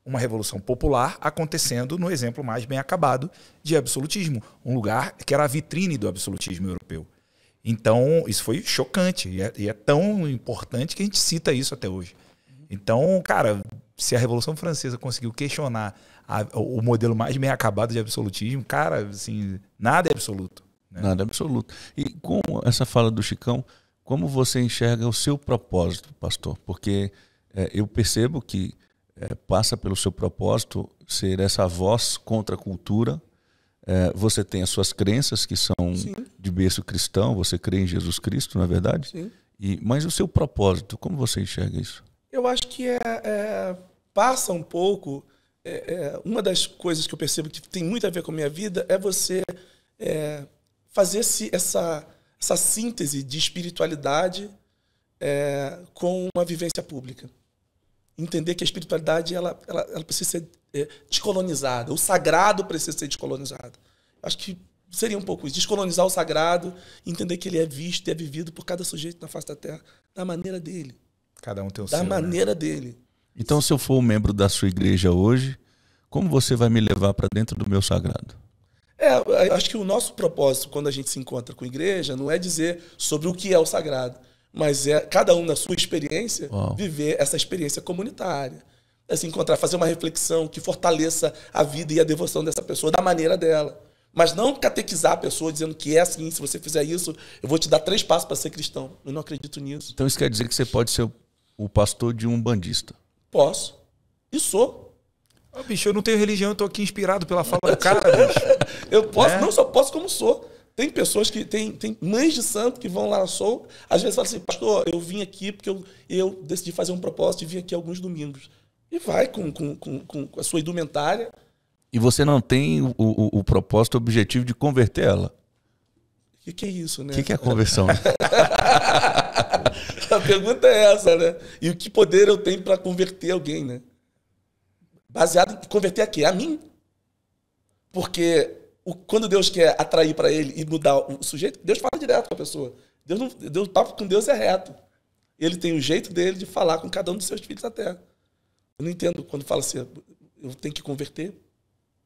uma revolução popular acontecendo no exemplo mais bem acabado de absolutismo. Um lugar que era a vitrine do absolutismo europeu. Então, isso foi chocante. E é tão importante que a gente cita isso até hoje. Então, cara, se a Revolução Francesa conseguiu questionar o modelo mais bem acabado de absolutismo, cara, assim, nada é absoluto. né? Nada absoluto. E com essa fala do Chicão, como você enxerga o seu propósito, pastor? Porque eu percebo que passa pelo seu propósito ser essa voz contra a cultura. Você tem as suas crenças, que são Sim. de berço cristão, você crê em Jesus Cristo, não é verdade? Sim. Mas o seu propósito, como você enxerga isso? Eu acho que passa um pouco. Uma das coisas que eu percebo que tem muito a ver com a minha vida é você fazer essa síntese de espiritualidade com uma vivência pública. Entender que a espiritualidade ela precisa ser descolonizada. O sagrado precisa ser descolonizado. Acho que seria um pouco isso. Descolonizar o sagrado e entender que ele é visto e é vivido por cada sujeito na face da Terra da maneira dele. Cada um tem o Da seu, maneira né? dele. Então, se eu for um membro da sua igreja hoje, como você vai me levar para dentro do meu sagrado? Acho que o nosso propósito, quando a gente se encontra com a igreja, não é dizer sobre o que é o sagrado, mas cada um na sua experiência, viver essa experiência comunitária. Se encontrar, fazer uma reflexão que fortaleça a vida e a devoção dessa pessoa da maneira dela. Mas não catequizar a pessoa dizendo que é assim, se você fizer isso, eu vou te dar 3 passos para ser cristão. Eu não acredito nisso. Então isso quer dizer que você pode ser o pastor de um umbandista? Posso. E sou. Bicho, eu não tenho religião, eu tô aqui inspirado pela fala do cara, bicho. Eu posso, não só posso como sou. Tem pessoas que tem mães de santo que vão lá na Soul, às vezes falam assim, pastor, eu vim aqui porque eu decidi fazer um propósito e vim aqui alguns domingos. E vai com a sua indumentária. E você não tem o propósito, o objetivo de converter ela? O que é isso, né? O que é a conversão? A pergunta é essa, né? E o que poder eu tenho para converter alguém, né? Baseado em converter a quê? A mim. Porque quando Deus quer atrair para ele e mudar o sujeito, Deus fala direto com a pessoa. O papo com Deus é reto. Ele tem o jeito dele de falar com cada um dos seus filhos na terra. Eu não entendo quando fala assim, eu tenho que converter.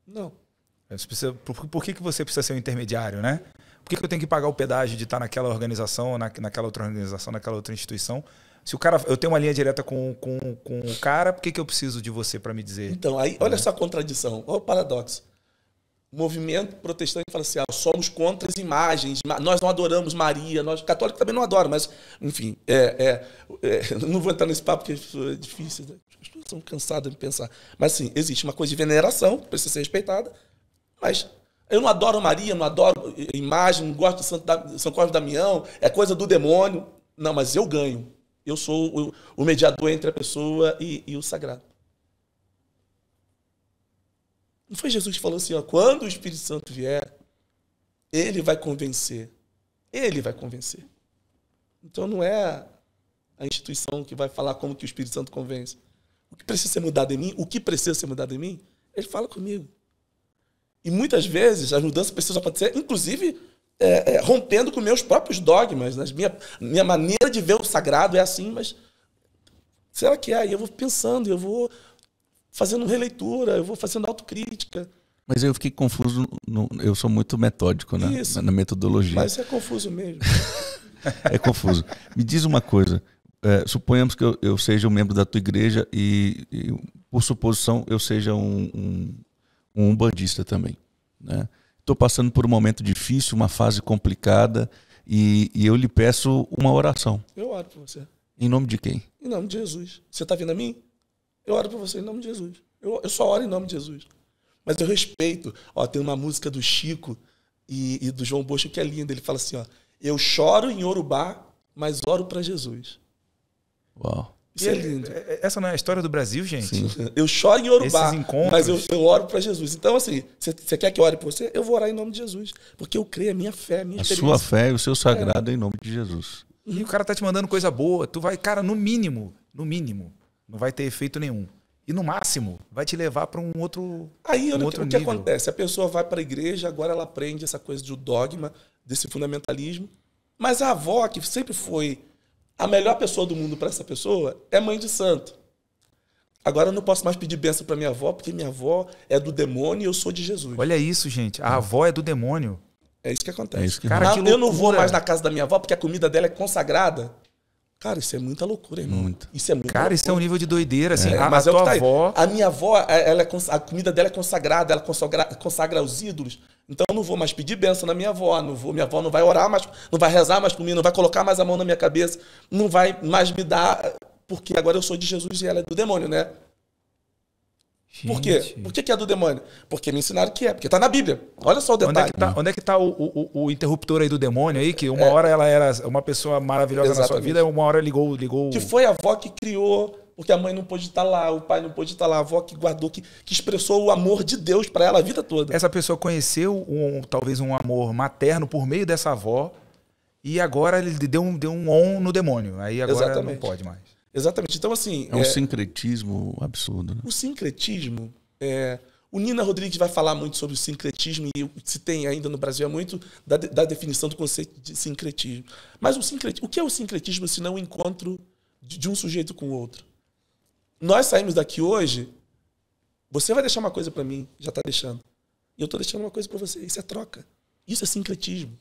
Não. Por que você precisa ser um intermediário, né? Por que eu tenho que pagar o pedágio de estar naquela organização, naquela outra organização, naquela outra instituição? Se eu tenho uma linha direta com o cara, por que eu preciso de você para me dizer? Então, aí, olha essa contradição, olha o paradoxo. O movimento protestante fala assim, somos contra as imagens, nós não adoramos Maria, nós católicos também não adoram, mas, enfim, não vou entrar nesse papo porque é difícil, né? As pessoas estão cansadas de pensar. Mas, assim, existe uma coisa de veneração, que precisa ser respeitada, mas eu não adoro Maria, não adoro imagem, não gosto de São Cosme e Damião, é coisa do demônio. Não, mas eu ganho. Eu sou o mediador entre a pessoa e o sagrado. Não foi Jesus que falou assim, quando o Espírito Santo vier, ele vai convencer. Ele vai convencer. Então não é a instituição que vai falar como que o Espírito Santo convence. O que precisa ser mudado em mim, ele fala comigo. E muitas vezes as mudanças precisam acontecer, inclusive rompendo com meus próprios dogmas. Né? Minha maneira de ver o sagrado é assim, mas será que é? E eu vou pensando, eu vou fazendo releitura, eu vou fazendo autocrítica. Mas eu fiquei confuso, eu sou muito metódico na metodologia. Mas é confuso mesmo. É confuso. Me diz uma coisa, suponhamos que eu seja um membro da tua igreja e por suposição, eu seja um umbandista também. Estou passando por um momento difícil, uma fase complicada e eu lhe peço uma oração. Eu oro por você. Em nome de quem? Em nome de Jesus. Você está vindo a mim? Eu oro por você em nome de Jesus. Eu só oro em nome de Jesus. Mas eu respeito. Tem uma música do Chico e do João Bosco que é linda. Ele fala assim, eu choro em Yorubá, mas oro para Jesus. Uau. Isso é lindo. Essa não é a história do Brasil, gente? Sim. Eu choro em Yorubá, mas eu oro para Jesus. Então, assim, você quer que eu ore por você? Eu vou orar em nome de Jesus. Porque eu creio, a minha fé, a minha experiência. A sua fé e o seu sagrado em nome de Jesus. E o cara tá te mandando coisa boa. Tu vai, cara, no mínimo, não vai ter efeito nenhum. E no máximo, vai te levar para um outro Aí, outro o que acontece? A pessoa vai para a igreja, agora ela aprende essa coisa do dogma, desse fundamentalismo. Mas a avó, que sempre foi a melhor pessoa do mundo para essa pessoa, é mãe de santo. Agora eu não posso mais pedir bênção para minha avó, porque minha avó é do demônio e eu sou de Jesus. Olha isso, gente. A avó é do demônio. É isso que acontece. É isso que cara, que eu não vou mais na casa da minha avó, porque a comida dela é consagrada. Cara, isso é muita loucura, irmão. Muito. Isso é muita Cara, loucura. isso é um nível de doideira, assim. Mas A é o que tua tá aí. avó... A minha avó, a comida dela é consagrada, ela consagra os ídolos. Então eu não vou mais pedir bênção na minha avó. Minha avó não vai orar mais, não vai rezar mais por mim, não vai colocar mais a mão na minha cabeça, não vai mais me dar, porque agora eu sou de Jesus e ela é do demônio, né? Por quê? Por que é do demônio? Porque me ensinaram que é, porque tá na Bíblia. Olha só o detalhe. Onde é que tá o interruptor aí do demônio aí? Que uma hora ela era uma pessoa maravilhosa na sua vida, uma hora ligou... Que foi a avó que criou, porque a mãe não pôde estar lá, o pai não pôde estar lá, a avó que guardou, que expressou o amor de Deus para ela a vida toda. Essa pessoa conheceu talvez um amor materno por meio dessa avó e agora ele deu um on no demônio. Aí agora Exatamente. Não pode mais. Exatamente. Então, assim... É um sincretismo absurdo, né? O sincretismo... O Nina Rodrigues vai falar muito sobre o sincretismo e se tem ainda no Brasil é muito da definição do conceito de sincretismo. Mas o que é o sincretismo se não o encontro de um sujeito com o outro? Nós saímos daqui hoje, você vai deixar uma coisa para mim, já está deixando. E eu estou deixando uma coisa para você. Isso é troca. Isso é sincretismo.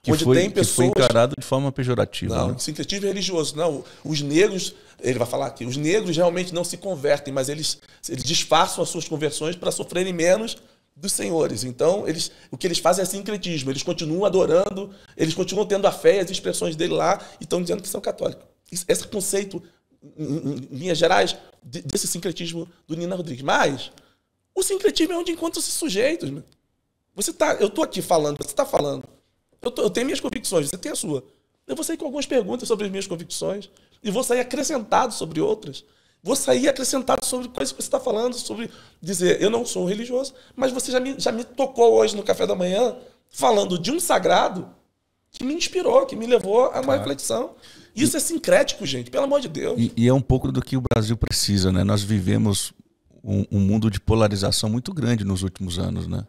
Que foi encarado de forma pejorativa. Não, né? sincretismo religioso. Não, os negros, ele vai falar aqui, os negros realmente não se convertem, mas eles disfarçam as suas conversões para sofrerem menos dos senhores. Então, o que eles fazem é sincretismo. Eles continuam adorando, eles continuam tendo a fé e as expressões dele lá e estão dizendo que são católicos. Esse conceito, em linhas gerais, desse sincretismo do Nina Rodrigues. Mas o sincretismo é onde encontram esses sujeitos. Né? Eu estou aqui falando, você está falando. Eu tenho minhas convicções, você tem a sua. Eu vou sair com algumas perguntas sobre as minhas convicções e vou sair acrescentado sobre outras. Vou sair acrescentado sobre coisas que você está falando, sobre dizer, eu não sou religioso, mas você já me tocou hoje no café da manhã falando de um sagrado que me inspirou, que me levou a uma reflexão. Isso é sincrético, gente, pelo amor de Deus. E é um pouco do que o Brasil precisa, né? Nós vivemos um mundo de polarização muito grande nos últimos anos, né?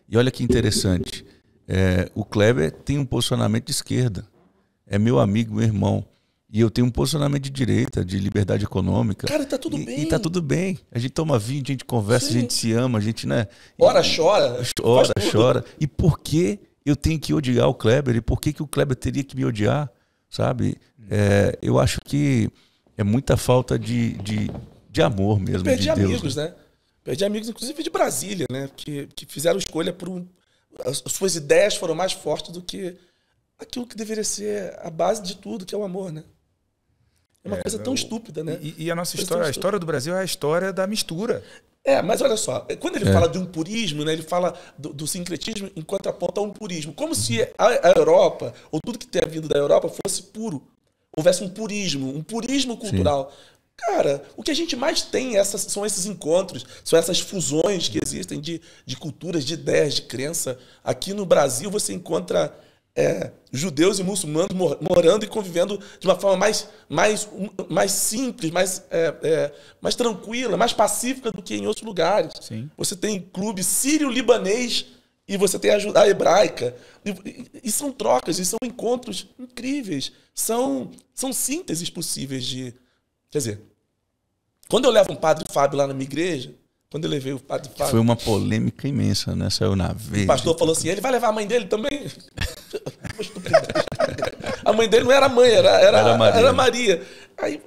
E olha que interessante. O Kleber tem um posicionamento de esquerda, é meu amigo, meu irmão, e eu tenho um posicionamento de direita, de liberdade econômica. Cara, tá tudo bem. E tá tudo bem. A gente toma vinho, a gente conversa, Sim. a gente se ama, a gente, né? Chora. E por que eu tenho que odiar o Kleber? E por que o Kleber teria que me odiar? Sabe? Eu acho que é muita falta de amor mesmo. Perdi de Deus, amigos, né? Perdi amigos, inclusive de Brasília, né? Que fizeram escolha por as suas ideias foram mais fortes do que aquilo que deveria ser a base de tudo, que é o amor, né? É uma coisa tão estúpida, né? E a nossa história, a história do Brasil é a história da mistura. Mas olha só, quando ele fala de um purismo, né, ele fala do sincretismo em contraponto a um purismo. Como se a Europa, ou tudo que tenha vindo da Europa, fosse puro. Houvesse um purismo cultural. Sim. Cara, o que a gente mais tem são esses encontros, são essas fusões que existem de culturas, de ideias, de crença. Aqui no Brasil você encontra judeus e muçulmanos morando e convivendo de uma forma mais simples, mais tranquila, mais pacífica do que em outros lugares. Sim. Você tem clube sírio-libanês e você tem a hebraica. E são trocas, e são encontros incríveis. São sínteses possíveis de... Quer dizer, quando eu levo um padre Fábio lá na minha igreja, quando eu levei o padre Fábio... Foi uma polêmica imensa, né? Saiu na Veja. O pastor falou assim, ele vai levar a mãe dele também? A mãe dele não era mãe, era Maria. Aí,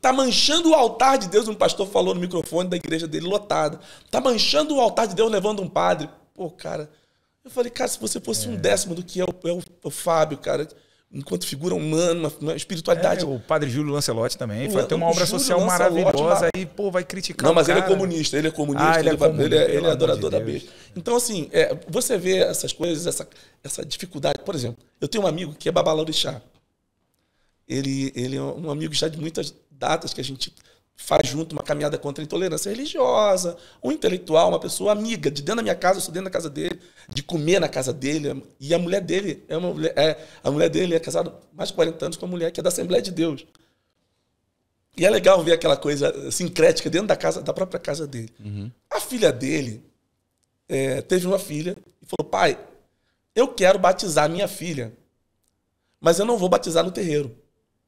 tá manchando o altar de Deus, um pastor falou no microfone da igreja dele, lotada. Tá manchando o altar de Deus levando um padre. Pô, cara, eu falei, cara, se você fosse um décimo do que é o Fábio, cara... Enquanto figura humana, uma espiritualidade. O padre Júlio Lancelotti também. Tem uma obra social maravilhosa aí, vai criticar. Não, mas ele é comunista. Ele é adorador da besta. Então, assim, você vê essas coisas, essa dificuldade. Por exemplo, eu tenho um amigo que é babalorixá. Ele é um amigo já de muitas datas que a gente faz junto uma caminhada contra a intolerância religiosa, um intelectual, uma pessoa amiga, de dentro da minha casa, eu sou dentro da casa dele, de comer na casa dele, e a mulher dele a mulher dele é casada há mais de 40 anos com uma mulher que é da Assembleia de Deus. E é legal ver aquela coisa sincrética dentro da própria casa dele. Uhum. A filha dele teve uma filha e falou, pai, eu quero batizar minha filha, mas eu não vou batizar no terreiro.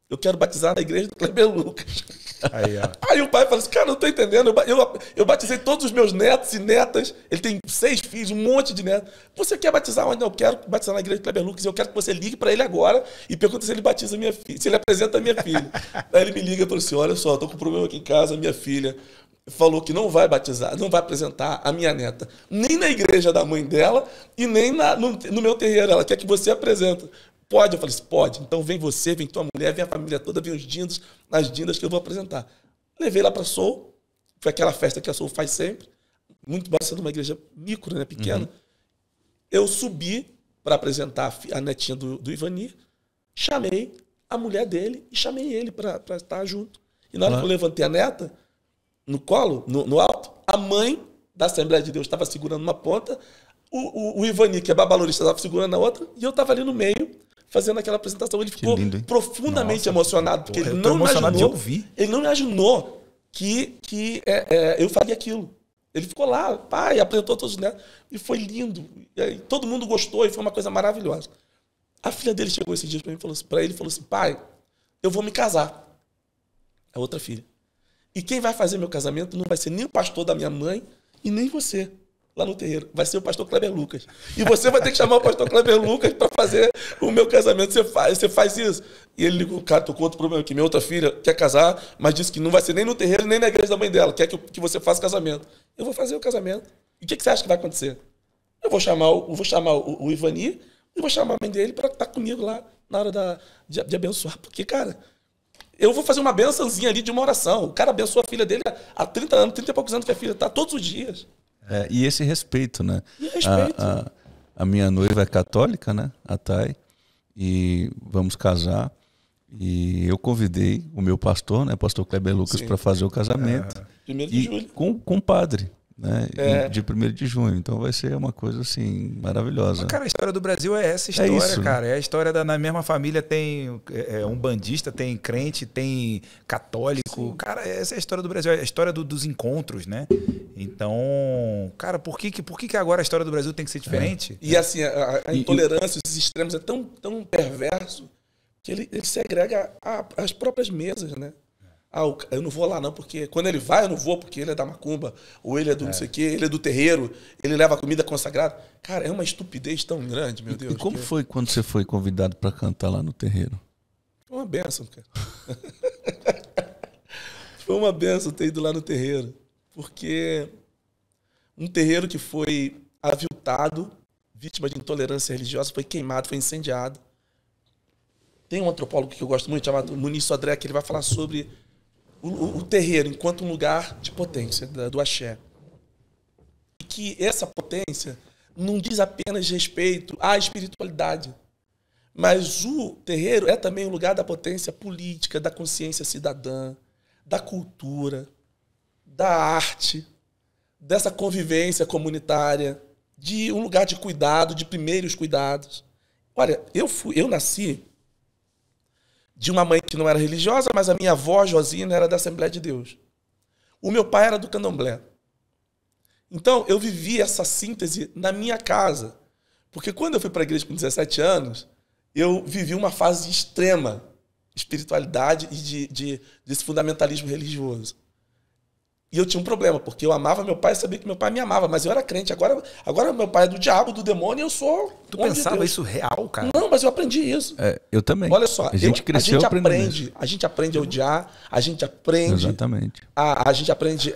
Eu quero batizar na igreja do Kleber Lucas. Aí, ó. Aí o pai fala assim, cara, não tô entendendo. Eu batizei todos os meus netos e netas. Ele tem 6 filhos, um monte de netos. Você quer batizar onde? Não, eu quero batizar na igreja de Kleber Lucas. Eu quero que você ligue para ele agora e pergunte se ele batiza minha filha, se ele apresenta a minha filha. Aí ele me liga e fala assim, olha só, tô com um problema aqui em casa, minha filha falou que não vai batizar, não vai apresentar a minha neta, nem na igreja da mãe dela e nem no meu terreiro. Ela quer que você apresente. Pode? Eu falei assim, pode. Então vem você, vem tua mulher, vem a família toda, vem os dindos, as dindas que eu vou apresentar. Levei lá para Soul, foi aquela festa que a Soul faz sempre, muito bom sendo uma igreja micro, né, pequena. Uhum. Eu subi para apresentar a netinha do Ivani, chamei a mulher dele e chamei ele para estar junto. E na hora que eu levantei a neta, no colo, no alto, a mãe da Assembleia de Deus estava segurando uma ponta, o Ivani, que é babalorista, estava segurando a outra, e eu estava ali no meio, fazendo aquela apresentação. Ele ficou lindo, profundamente emocionado, porque ele não imaginou que eu faria aquilo. Ele ficou lá, pai, apresentou todos os netos, e foi lindo. E todo mundo gostou, e foi uma coisa maravilhosa. A filha dele chegou esses dias para mim e falou assim, pai, eu vou me casar. A outra filha. E quem vai fazer meu casamento não vai ser nem o pastor da minha mãe e nem você, lá no terreiro. Vai ser o pastor Kleber Lucas. E você vai ter que chamar o pastor Kleber Lucas para fazer o meu casamento. Você faz isso. E ele ligou, cara, tô com outro problema aqui. Minha outra filha quer casar, mas disse que não vai ser nem no terreiro, nem na igreja da mãe dela. Quer que você faça o casamento. Eu vou fazer o casamento. E o que você acha que vai acontecer? Eu vou chamar o Ivani e vou chamar a mãe dele para estar comigo lá na hora de abençoar. Porque, cara, eu vou fazer uma bençãozinha ali de uma oração. O cara abençoa a filha dele há 30 anos, 30 e poucos anos que a filha está todos os dias. E esse respeito, né? E respeito. A minha noiva é católica, né? A Thay. E vamos casar. E eu convidei o meu pastor, né? Pastor Kleber Lucas, para fazer o casamento. 1º de julho. Com o padre, né? De 1º de junho. Então vai ser uma coisa assim maravilhosa. Mas, cara, a história do Brasil é essa história, isso, cara. É a história na mesma família tem um bandista, tem crente, tem católico. Sim. Cara, essa é a história do Brasil, é a história dos encontros, né? Então, cara, por que agora a história do Brasil tem que ser diferente? E assim, a intolerância, esses extremos é tão perverso que ele segrega as próprias mesas, né? Eu não vou lá não, porque quando ele vai, eu não vou, porque ele é da macumba, ou ele é do não sei o quê, ele é do terreiro, ele leva a comida consagrada. Cara, é uma estupidez tão grande, meu Deus. E como foi quando você foi convidado para cantar lá no terreiro? Foi uma bênção, cara. Foi uma bênção ter ido lá no terreiro. Porque um terreiro que foi aviltado, vítima de intolerância religiosa, foi queimado, foi incendiado. Tem um antropólogo que eu gosto muito, chamado Muniz Sodré, que ele vai falar sobre o terreiro enquanto um lugar de potência do axé. E que essa potência não diz apenas respeito à espiritualidade, mas o terreiro é também um lugar da potência política, da consciência cidadã, da cultura, da arte, dessa convivência comunitária, de um lugar de cuidado, de primeiros cuidados. Olha, eu nasci de uma mãe que não era religiosa, mas a minha avó, Josina, era da Assembleia de Deus. O meu pai era do Candomblé. Então, eu vivi essa síntese na minha casa. Porque quando eu fui para a igreja com 17 anos, eu vivi uma fase de extrema espiritualidade e desse fundamentalismo religioso. E eu tinha um problema, porque eu amava meu pai e sabia que meu pai me amava, mas eu era crente. Agora meu pai é do diabo, do demônio, e eu sou... Tu pensava isso real, cara? Não, mas eu aprendi isso. Eu também. Olha só, a gente cresceu aprendendo isso. A gente aprende a odiar, a gente aprende... Exatamente. A gente aprende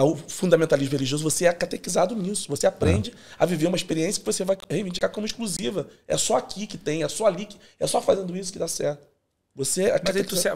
o fundamentalismo religioso, você é catequizado nisso. Você aprende a viver uma experiência que você vai reivindicar como exclusiva. É só aqui que tem, é só ali, é só fazendo isso que dá certo.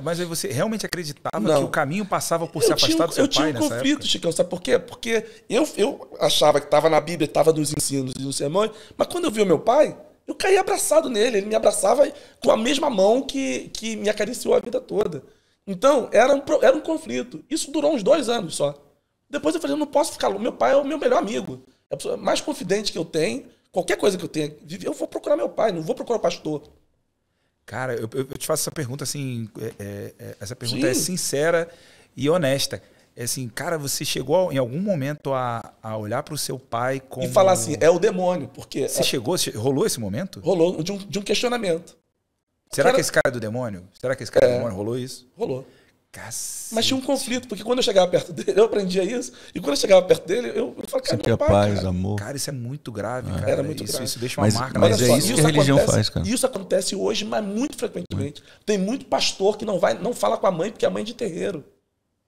Mas aí você realmente acreditava que o caminho passava por se afastar do seu pai nessa época? Eu tinha um conflito, Chicão, sabe por quê? Porque eu achava que estava na Bíblia, estava nos ensinos e nos sermões, mas quando eu vi o meu pai, eu caí abraçado nele, ele me abraçava com a mesma mão que me acariciou a vida toda. Então, era um conflito. Isso durou uns 2 anos só. Depois eu falei, eu não posso ficar longe, meu pai é o meu melhor amigo. É a pessoa mais confidente que eu tenho, qualquer coisa que eu tenha, eu vou procurar meu pai, não vou procurar o pastor. Cara, eu te faço essa pergunta assim, essa pergunta é sincera e honesta. É assim, cara, você chegou em algum momento a olhar para o seu pai como... E falar assim, é o demônio, porque... Rolou esse momento? Rolou, de um questionamento. Será que esse cara é do demônio? Será que esse cara é do demônio? Rolou isso? Rolou. Cacete. Mas tinha um conflito, porque quando eu chegava perto dele, eu aprendia isso, e quando eu chegava perto dele, eu falava, cara, Sentia meu pai, paz, cara. amor. Cara, isso é muito grave, cara. Era muito grave. Isso deixa uma marca. Mas Olha é só, isso que a religião acontece, faz, cara. Isso acontece hoje, mas muito frequentemente. Tem muito pastor que não fala com a mãe, porque a mãe é de terreiro.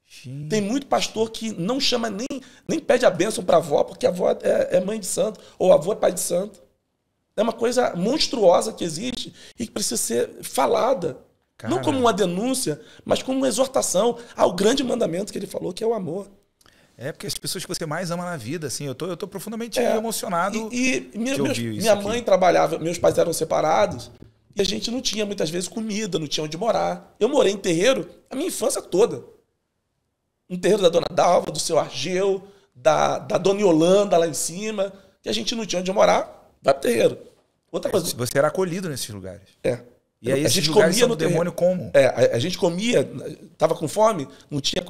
Gente. Tem muito pastor que não chama nem pede a bênção para a avó, porque a avó é mãe de santo, ou a avó é pai de santo. É uma coisa monstruosa que existe e que precisa ser falada. Cara. Não como uma denúncia, mas como uma exortação ao grande mandamento que ele falou, que é o amor. É, porque as pessoas que você mais ama na vida, assim, eu tô profundamente emocionado E de ouvir isso minha aqui. mãe trabalhava, meus pais eram separados, e a gente não tinha muitas vezes comida, não tinha onde morar. Eu morei em terreiro a minha infância toda. Um terreiro da Dona Dalva, do seu Argeu, da Dona Yolanda lá em cima, que a gente não tinha onde morar, vai pro terreiro. Outra coisa. Você era acolhido nesses lugares. E aí a esses gente lugares comia são no do demônio terreiro. como? A gente comia, tava com fome, não tinha.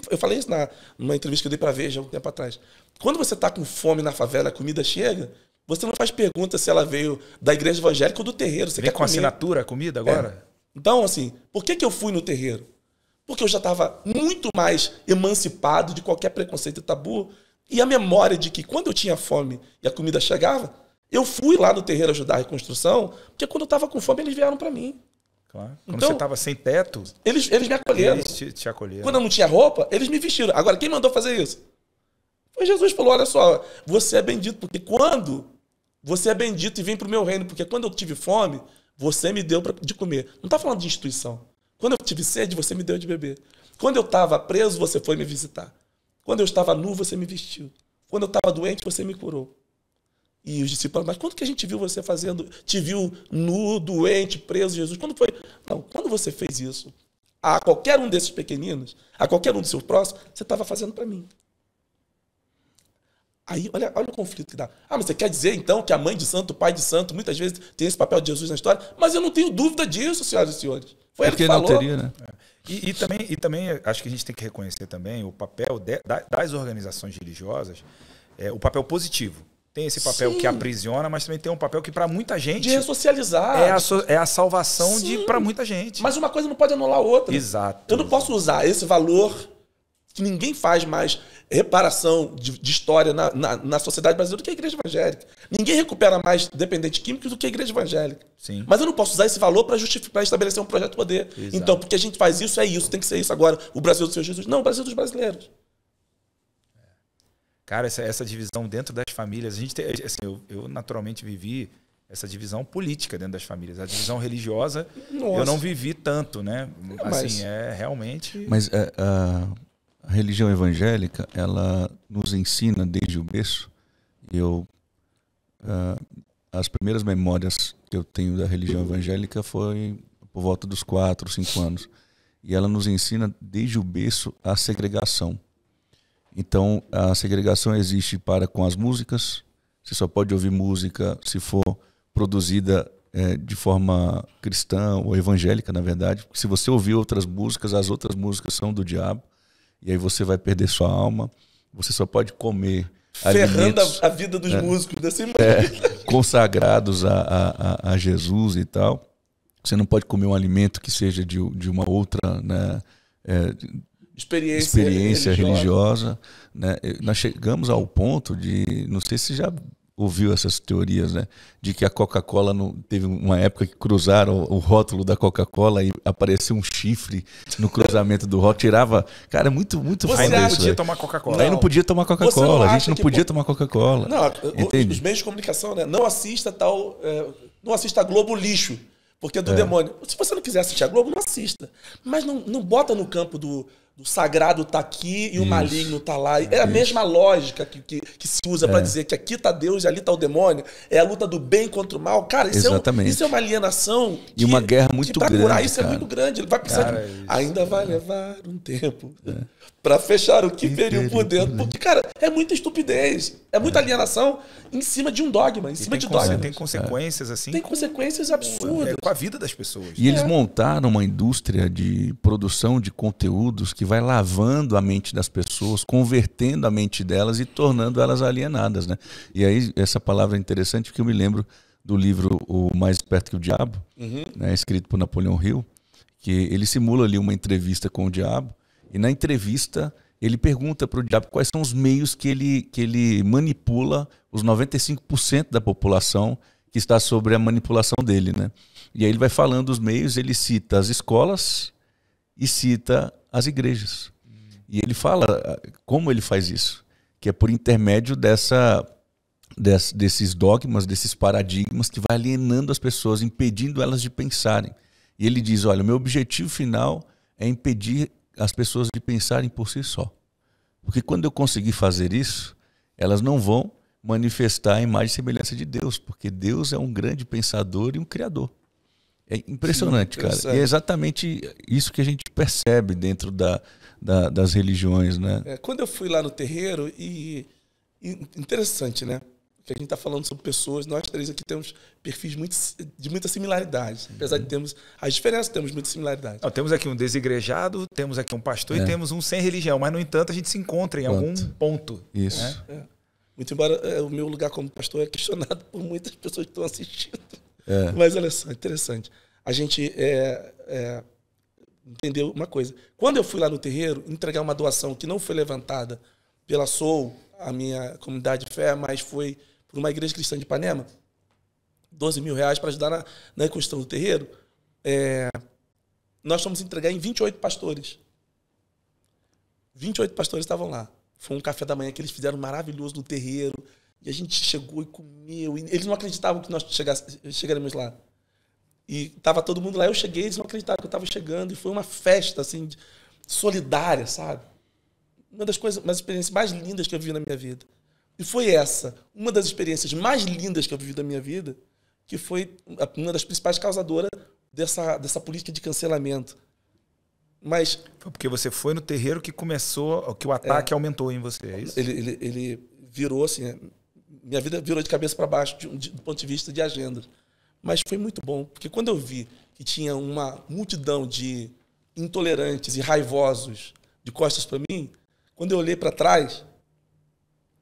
Eu falei isso numa entrevista que eu dei pra Veja há um tempo atrás. Quando você tá com fome na favela, a comida chega, você não faz pergunta se ela veio da igreja evangélica ou do terreiro. Você Vem quer com comer. assinatura a comida agora? Então, assim, por que eu fui no terreiro? Porque eu já estava muito mais emancipado de qualquer preconceito e tabu. E a memória de que quando eu tinha fome e a comida chegava, eu fui lá no terreiro ajudar a reconstrução, porque quando eu estava com fome, eles vieram para mim. Claro. Quando Então, você estava sem teto, Eles me acolheram. eles te acolheram. Quando eu não tinha roupa, eles me vestiram. Agora, quem mandou fazer isso? Foi Jesus. Falou, olha só, você é bendito, porque quando você é bendito e vem para o meu reino, porque quando eu tive fome, você me deu de comer. Não está falando de instituição. Quando eu tive sede, você me deu de beber. Quando eu estava preso, você foi me visitar. Quando eu estava nu, você me vestiu. Quando eu estava doente, você me curou. E os discípulos, mas quando que a gente viu você fazendo, te viu nu, doente, preso, Jesus? Quando foi? Não, quando você fez isso, a qualquer um desses pequeninos, a qualquer um dos seus próximos, você estava fazendo para mim. Aí, olha o conflito que dá. Ah, mas você quer dizer, então, que a mãe de santo, o pai de santo, muitas vezes tem esse papel de Jesus na história? Mas eu não tenho dúvida disso, senhoras e senhores. Foi ele que falou. Não teria, né? E também acho que a gente tem que reconhecer também o papel das organizações religiosas, o papel positivo. Tem esse papel que aprisiona, mas também tem um papel que para muita gente... De ressocializar. É a salvação para muita gente. Mas uma coisa não pode anular a outra. Exato. Eu não posso usar esse valor que ninguém faz mais reparação de história na sociedade brasileira do que a igreja evangélica. Ninguém recupera mais dependentes químicos do que a igreja evangélica. Sim. Mas eu não posso usar esse valor para estabelecer um projeto de poder. Exato. Então, porque a gente faz isso, é isso, tem que ser isso agora. O Brasil do Senhor Jesus. Não, o Brasil dos brasileiros. Cara, essa divisão dentro das famílias, a gente tem, assim, eu naturalmente vivi essa divisão política dentro das famílias. A divisão religiosa, eu não vivi tanto, né? Assim, realmente... Mas a religião evangélica, ela nos ensina desde o berço. As primeiras memórias que eu tenho da religião evangélica foi por volta dos 4, 5 anos. E ela nos ensina desde o berço a segregação. Então, a segregação existe com as músicas. Você só pode ouvir música se for produzida de forma cristã ou evangélica, na verdade. Porque se você ouvir outras músicas, as outras músicas são do diabo. E aí você vai perder sua alma. Você só pode comer ferrando alimentos, a vida dos músicos. Assim, consagrados a Jesus e tal. Você não pode comer um alimento que seja de uma outra... né, experiência religiosa, né? Nós chegamos ao ponto de, não sei se já ouviu essas teorias, né, de que a Coca-Cola teve uma época que cruzaram o rótulo da Coca-Cola e apareceu um chifre no cruzamento do rótulo, tirava, cara, muito Aí foda não isso, podia tomar Coca-Cola. Aí não podia tomar Coca-Cola, a gente não podia tomar Coca-Cola. Não, os meios de comunicação, né? Não assista não assista a Globo lixo, porque é do demônio. Se você não quiser assistir a Globo, não assista. Mas não bota no campo do sagrado tá aqui e o maligno tá lá. É a mesma lógica que se usa para dizer que aqui tá Deus e ali tá o demônio. É a luta do bem contra o mal. Cara, isso é uma alienação. E uma guerra muito grande. Pra curar isso é muito grande. Ele vai precisar ainda vai levar um tempo para fechar o que feriu por dentro. Porque, cara, é muita estupidez. É muita alienação em cima de um dogma, em cima de dogma. Tem consequências assim. Tem consequências absurdas. Com a vida das pessoas. E eles montaram uma indústria de produção de conteúdos que vai lavando a mente das pessoas, convertendo a mente delas e tornando elas alienadas, né? E aí essa palavra é interessante porque eu me lembro do livro O Mais Esperto que o Diabo, né, escrito por Napoleão Hill, que ele simula ali uma entrevista com o diabo, e na entrevista ele pergunta para o diabo quais são os meios que ele manipula os 95% da população que está sobre a manipulação dele, né? E aí ele vai falando os meios, ele cita as escolas e cita as igrejas. E ele fala como ele faz isso, que é por intermédio desses dogmas, desses paradigmas que vai alienando as pessoas, impedindo elas de pensarem. E ele diz, olha, o meu objetivo final é impedir as pessoas de pensarem por si só. Porque quando eu conseguir fazer isso, elas não vão manifestar a imagem e semelhança de Deus, porque Deus é um grande pensador e um criador. É impressionante, cara. E é exatamente isso que a gente percebe dentro das religiões, né? Quando eu fui lá no terreiro, e interessante, né? Que a gente está falando sobre pessoas, nós três aqui temos perfis de muita similaridade. Apesar de termos as diferenças, temos muita similaridade. Não, temos aqui um desigrejado, temos aqui um pastor e temos um sem religião, mas, no entanto, a gente se encontra em algum ponto. Isso. Né? Muito embora o meu lugar como pastor é questionado por muitas pessoas que estão assistindo. Mas olha só, interessante. A gente entendeu uma coisa. Quando eu fui lá no terreiro entregar uma doação que não foi levantada pela Soul, a minha comunidade de fé, mas foi por uma igreja cristã de Ipanema, R$12 mil para ajudar na reconstrução do terreiro, nós fomos entregar em 28 pastores. 28 pastores estavam lá. Foi um café da manhã que eles fizeram maravilhoso no terreiro, e a gente chegou e comeu, e eles não acreditavam que nós chegaríamos lá. E estava todo mundo lá, eu cheguei, eles não acreditavam que eu estava chegando, e foi uma festa assim, solidária, sabe? Uma das experiências mais lindas que eu vivi na minha vida. E foi uma das experiências mais lindas que eu vivi na minha vida, que foi uma das principais causadoras dessa política de cancelamento. Mas foi porque você foi no terreiro que começou, que o ataque aumentou em você, é isso? Ele virou assim, minha vida virou de cabeça para baixo do ponto de vista de agenda. Mas foi muito bom, porque quando eu vi que tinha uma multidão de intolerantes e raivosos de costas para mim, quando eu olhei para trás,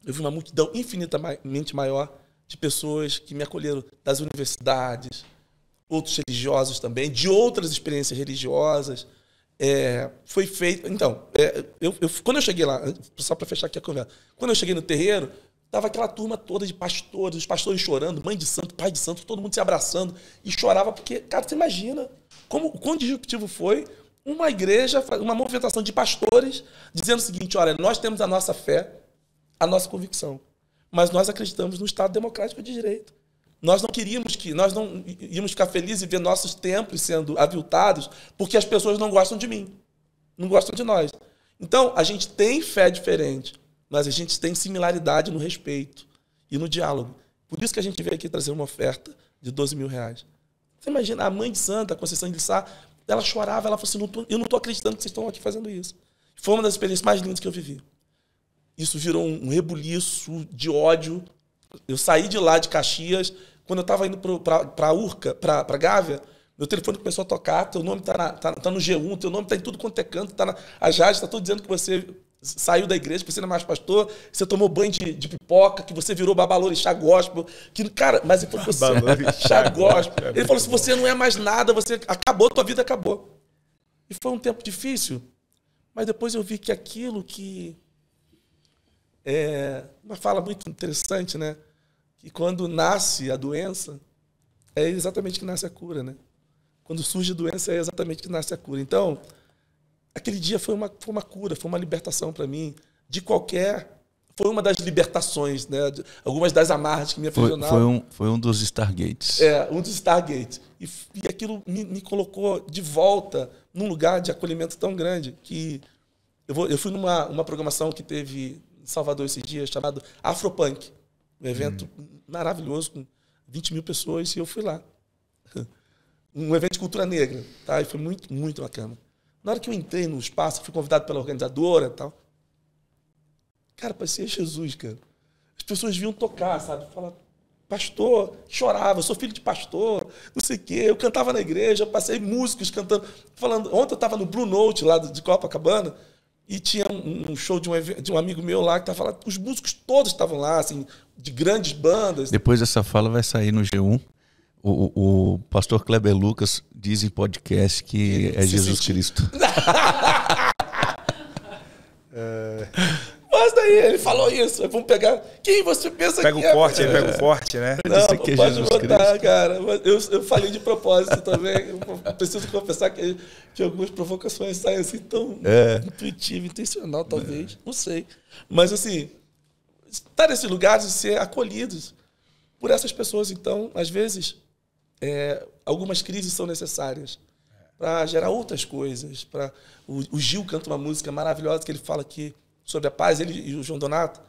eu vi uma multidão infinitamente maior de pessoas que me acolheram das universidades, outros religiosos também, de outras experiências religiosas. Foi feito... Então, quando eu cheguei lá, só para fechar aqui a conversa, quando eu cheguei no terreiro, estava aquela turma toda de pastores, os pastores chorando, mãe de santo, pai de santo, todo mundo se abraçando, e chorava porque, cara, você imagina o quão disruptivo foi uma igreja, uma movimentação de pastores dizendo o seguinte, olha, nós temos a nossa fé, a nossa convicção, mas nós acreditamos no Estado democrático de direito. Nós não íamos ficar felizes em ver nossos templos sendo aviltados porque as pessoas não gostam de mim, não gostam de nós. Então, a gente tem fé diferente, mas a gente tem similaridade no respeito e no diálogo. Por isso que a gente veio aqui trazer uma oferta de R$12 mil. Você imagina, a mãe de Santa, a Conceição de Sá, ela chorava, ela falou assim, eu não estou acreditando que vocês estão aqui fazendo isso. Foi uma das experiências mais lindas que eu vivi. Isso virou um rebuliço de ódio. Eu saí de lá, de Caxias, quando eu estava indo para Urca, para Gávea, meu telefone começou a tocar, teu nome tá no G1, teu nome está em tudo quanto é canto, a Jade está todo dizendo que você saiu da igreja, que você não é mais pastor, que você tomou banho de pipoca, que você virou babalorixá gospel, cara, mas ele falou que você é gospel. Ele falou assim, você não é mais nada, tua vida acabou. E foi um tempo difícil, mas depois eu vi que aquilo que uma fala muito interessante, né? Que quando nasce a doença, é exatamente que nasce a cura, né? Quando surge a doença, é exatamente que nasce a cura. Então, aquele dia foi uma cura, foi uma libertação para mim, foi uma das libertações, né? Algumas das amarras que me aprisionavam. Foi um dos Stargates. Um dos Stargates. E aquilo me colocou de volta num lugar de acolhimento tão grande que eu fui numa programação que teve em Salvador esses dias, chamado Afropunk, um evento maravilhoso, com 20 mil pessoas, e eu fui lá. Um evento de cultura negra, tá? E foi muito, muito bacana. Na hora que eu entrei no espaço, fui convidado pela organizadora e tal, cara, parecia Jesus, cara. As pessoas vinham tocar, sabe? Falar, pastor, chorava, eu sou filho de pastor, não sei o quê. Eu cantava na igreja, eu passei músicos cantando, falando. Ontem eu estava no Blue Note, lá de Copacabana, e tinha um show de um amigo meu lá que estava lá. Os músicos todos estavam lá, assim, de grandes bandas. Depois dessa fala vai sair no G1 O pastor Kleber Lucas diz em podcast que é Jesus Cristo. Mas daí ele falou isso. Vamos pegar. Quem você pensa Pega que o corte, ele pega o corte, né? Não, que é pode Jesus botar, Cristo. cara. Eu falei de propósito também. Eu preciso confessar que algumas provocações saem assim tão intuitivo, intencional, talvez. Não sei. Mas assim, estar nesse lugar de ser acolhidos por essas pessoas, então, às vezes, algumas crises são necessárias para gerar outras coisas. O Gil canta uma música maravilhosa que ele fala aqui sobre a paz, ele e o João Donato,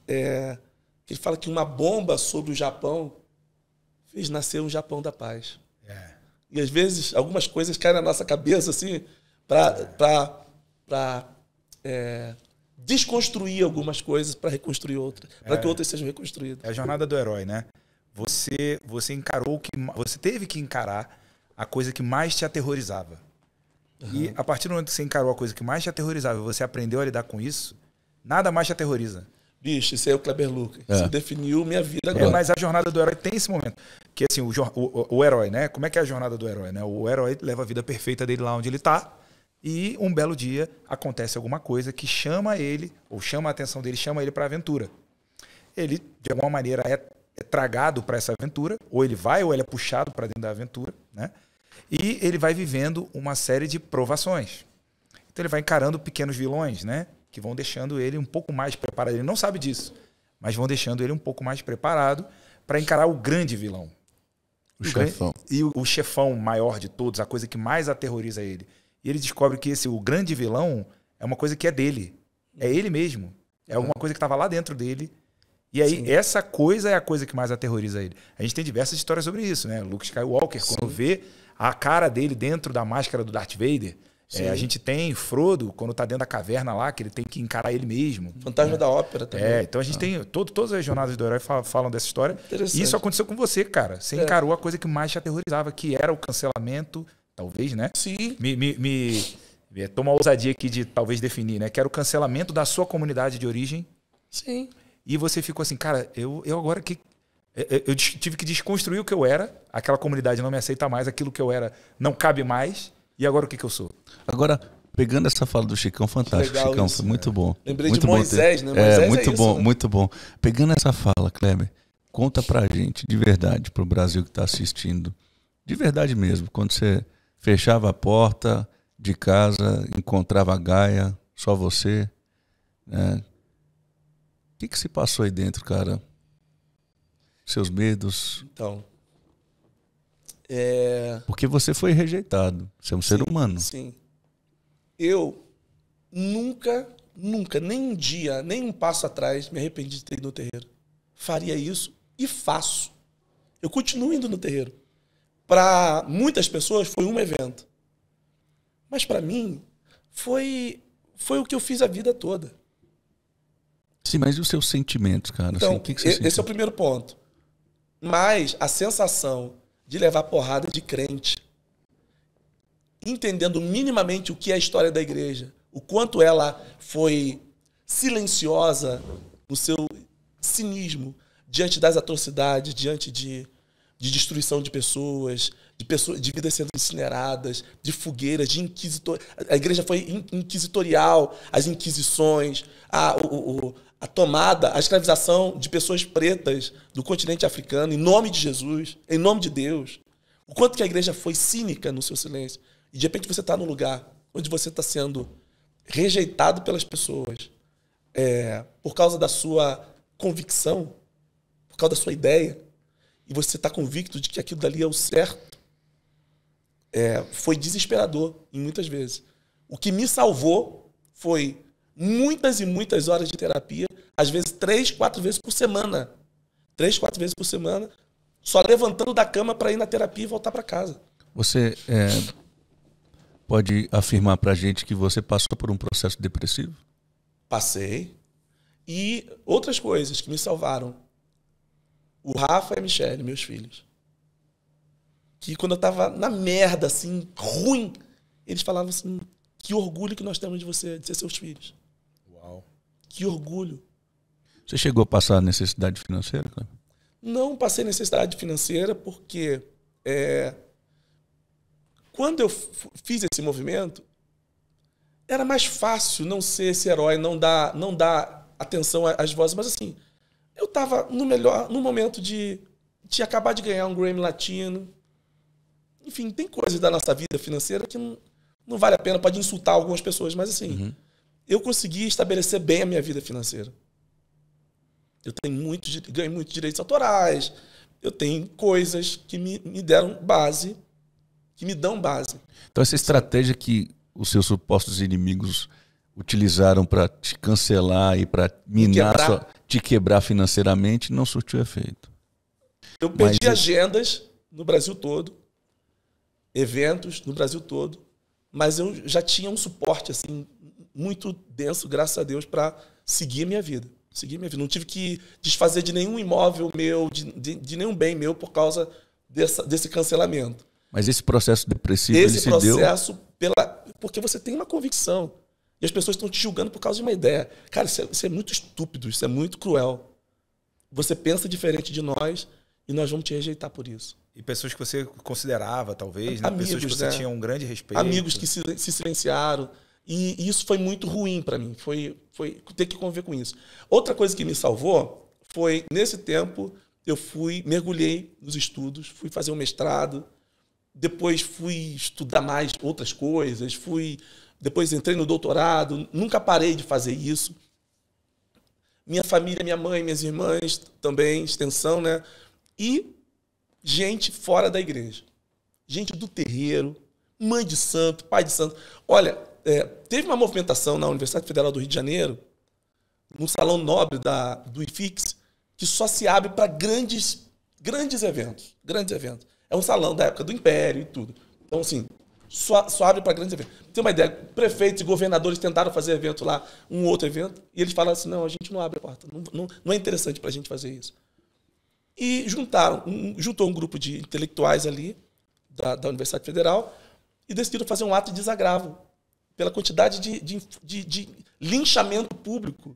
ele fala que uma bomba sobre o Japão fez nascer um Japão da paz. E às vezes algumas coisas caem na nossa cabeça assim para desconstruir algumas coisas para reconstruir outras, para que outras sejam reconstruídas. É a jornada do herói, né? Você encarou você teve que encarar a coisa que mais te aterrorizava. E a partir do momento que você encarou a coisa que mais te aterrorizava e você aprendeu a lidar com isso, nada mais te aterroriza. Bicho, isso aí é o Kleber Lucas. Isso definiu minha vida agora. Mas a jornada do herói tem esse momento. Que assim, o herói, né? Como é que é a jornada do herói, né? O herói leva a vida perfeita dele lá onde ele está e um belo dia acontece alguma coisa que chama ele, ou chama a atenção dele, chama ele para a aventura. Ele, de alguma maneira, é tragado para essa aventura, ou ele vai ou ele é puxado para dentro da aventura, né? E ele vai vivendo uma série de provações. Então ele vai encarando pequenos vilões, né? Que vão deixando ele um pouco mais preparado. Ele não sabe disso, mas vão deixando ele um pouco mais preparado para encarar o grande vilão. O chefão. E o chefão maior de todos, a coisa que mais aterroriza ele. E ele descobre que o grande vilão é uma coisa que é dele. É ele mesmo. É alguma coisa que estava lá dentro dele. E aí, essa coisa é a coisa que mais aterroriza ele. A gente tem diversas histórias sobre isso, né? Luke Skywalker, quando vê a cara dele dentro da máscara do Darth Vader. A gente tem Frodo, quando tá dentro da caverna lá, que ele tem que encarar ele mesmo. Fantasma da Ópera também. Então a gente tem... Todas as jornadas do herói falam dessa história. E isso aconteceu com você, cara. Você encarou a coisa que mais te aterrorizava, que era o cancelamento, talvez, né? Sim. Toma a ousadia aqui de talvez definir, né? Que era o cancelamento da sua comunidade de origem. Sim. E você ficou assim, cara, eu agora que... Eu tive que desconstruir o que eu era. Aquela comunidade não me aceita mais. Aquilo que eu era não cabe mais. E agora o que eu sou? Agora, pegando essa fala do Chicão, fantástico, Legal Chicão, isso, foi muito bom. Lembrei muito de Moisés, né? Moisés muito isso, bom, né? muito bom. Pegando essa fala, Kleber, conta pra gente, de verdade, pro Brasil que tá assistindo, de verdade mesmo, quando você fechava a porta de casa, encontrava a Gaia, só você, né? O que se passou aí dentro, cara? Seus medos? Então... Porque você foi rejeitado. Você é um ser humano. Sim. Eu nunca, nem um dia, nem um passo atrás, me arrependi de ter ido no terreiro. Faria isso e faço. Eu continuo indo no terreiro. Para muitas pessoas foi um evento. Mas para mim foi o que eu fiz a vida toda. Sim, mas e os seus sentimentos, cara? Então, assim, o que você esse sentiu? é o primeiro ponto. Mas a sensação de levar porrada de crente, entendendo minimamente o que é a história da igreja, o quanto ela foi silenciosa no seu cinismo diante das atrocidades, diante de destruição de pessoas, de vidas sendo incineradas, de fogueiras, de inquisitor. A igreja foi inquisitorial, as inquisições, a tomada, a escravização de pessoas pretas do continente africano, em nome de Jesus, em nome de Deus. O quanto que a igreja foi cínica no seu silêncio. E de repente você está num lugar onde você está sendo rejeitado pelas pessoas por causa da sua convicção, por causa da sua ideia, e você está convicto de que aquilo dali é o certo, foi desesperador, em muitas vezes. O que me salvou foi muitas e muitas horas de terapia, às vezes 3, 4 vezes por semana. 3, 4 vezes por semana, só levantando da cama para ir na terapia e voltar para casa. Você pode afirmar pra gente que você passou por um processo depressivo? Passei. E outras coisas que me salvaram. O Rafa e a Michelle, meus filhos. Que quando eu tava na merda, assim, ruim, eles falavam assim, que orgulho que nós temos de você, de ser seus filhos. Uau. Que orgulho. Você chegou a passar necessidade financeira, cara? Não passei necessidade financeira porque quando eu fiz esse movimento, era mais fácil não ser esse herói, não dar atenção às vozes. Mas assim, eu estava no momento de acabar de ganhar um Grammy Latino. Enfim, tem coisas da nossa vida financeira que não vale a pena, pode insultar algumas pessoas, mas assim, eu consegui estabelecer bem a minha vida financeira. Eu ganho muitos direitos autorais, eu tenho coisas que me deram base, que me dão base. Então essa estratégia que os seus supostos inimigos utilizaram para te cancelar e para te quebrar financeiramente não surtiu efeito. Eu perdi agendas no Brasil todo, eventos no Brasil todo, mas eu já tinha um suporte assim muito denso, graças a Deus, para seguir a minha vida. Não tive que desfazer de nenhum imóvel meu, de nenhum bem meu por causa desse cancelamento. Mas esse processo depressivo, ele se deu... Porque você tem uma convicção e as pessoas estão te julgando por causa de uma ideia. Cara, isso é muito estúpido, isso é muito cruel. Você pensa diferente de nós e nós vamos te rejeitar por isso. E pessoas que você considerava, talvez, né? Amigos, pessoas que você tinha um grande respeito. Amigos que se silenciaram. E isso foi muito ruim para mim. Foi ter que conviver com isso. Outra coisa que me salvou foi, nesse tempo, eu mergulhei nos estudos, fui fazer um mestrado, depois fui estudar mais outras coisas, depois entrei no doutorado, nunca parei de fazer isso. Minha família, minha mãe, minhas irmãs também, extensão, né? E gente fora da igreja. Gente do terreiro, mãe de santo, pai de santo. Olha, teve uma movimentação na Universidade Federal do Rio de Janeiro, no Salão Nobre do IFIX, que só se abre para grandes eventos. Grandes eventos. É um salão da época do Império e tudo. Então, assim, só abre para grandes eventos. Tem uma ideia, prefeitos e governadores tentaram fazer evento lá, um outro evento, e eles falaram assim, não, a gente não abre a porta, não é interessante para a gente fazer isso. E juntou um grupo de intelectuais ali, da Universidade Federal, e decidiram fazer um ato de desagravo, pela quantidade de linchamento público.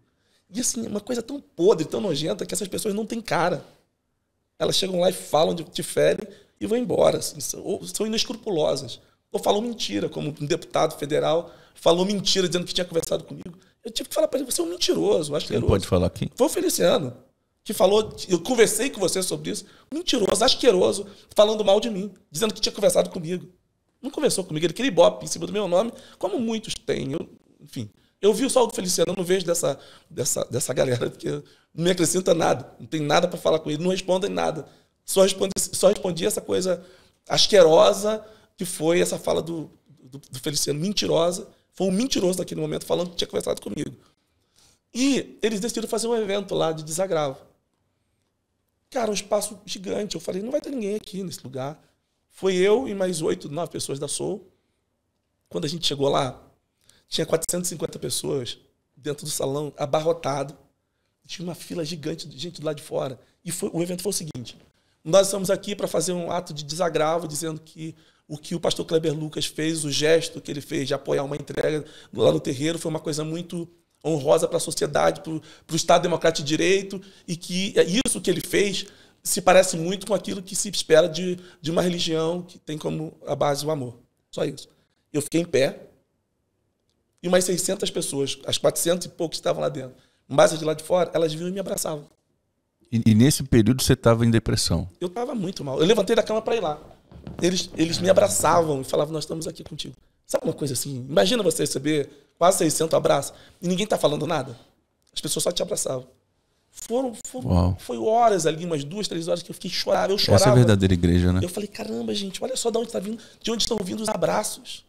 E assim, uma coisa tão podre, tão nojenta, que essas pessoas não têm cara. Elas chegam lá e falam, te ferem e vão embora. Assim, ou são inescrupulosas. Ou falam mentira, como um deputado federal falou mentira dizendo que tinha conversado comigo. Eu tive que falar para ele, você é um mentiroso, asqueroso. Não pode falar aqui? Foi o Feliciano que falou, eu conversei com você sobre isso, mentiroso, asqueroso, falando mal de mim, dizendo que tinha conversado comigo. Não conversou comigo, ele queria ibope em cima do meu nome, como muitos têm. Enfim, eu vi só o do Feliciano, eu não vejo dessa galera, porque não me acrescenta nada, não tem nada para falar com ele, não respondem nada. Só respondi essa coisa asquerosa, que foi essa fala do Feliciano, mentirosa. Foi um mentiroso naquele momento, falando que tinha conversado comigo. E eles decidiram fazer um evento lá de desagravo. Cara, um espaço gigante. Eu falei, não vai ter ninguém aqui nesse lugar. Foi eu e mais 8, 9 pessoas da Soul. Quando a gente chegou lá, tinha 450 pessoas dentro do salão, abarrotado. Tinha uma fila gigante de gente do lado de fora. E o evento foi o seguinte. Nós estamos aqui para fazer um ato de desagravo, dizendo que o que o pastor Kleber Lucas fez, o gesto que ele fez de apoiar uma entrega lá no terreiro, foi uma coisa muito honrosa para a sociedade, para o Estado Democrático de Direito, e que isso que ele fez se parece muito com aquilo que se espera de uma religião que tem como a base o amor. Só isso. Eu fiquei em pé, e umas 600 pessoas, as 400 e poucos que estavam lá dentro, mais as de lá de fora, elas vinham e me abraçavam. E nesse período você estava em depressão? Eu estava muito mal. Eu levantei da cama para ir lá. Eles me abraçavam e falavam, nós estamos aqui contigo. Sabe uma coisa assim? Imagina você receber quase 600 abraços e ninguém está falando nada. As pessoas só te abraçavam. Foi horas ali, umas 2, 3 horas que eu fiquei chorando. Eu chorava. Essa é a verdadeira igreja, né? Eu falei, caramba, gente, olha só de onde estão vindo os abraços.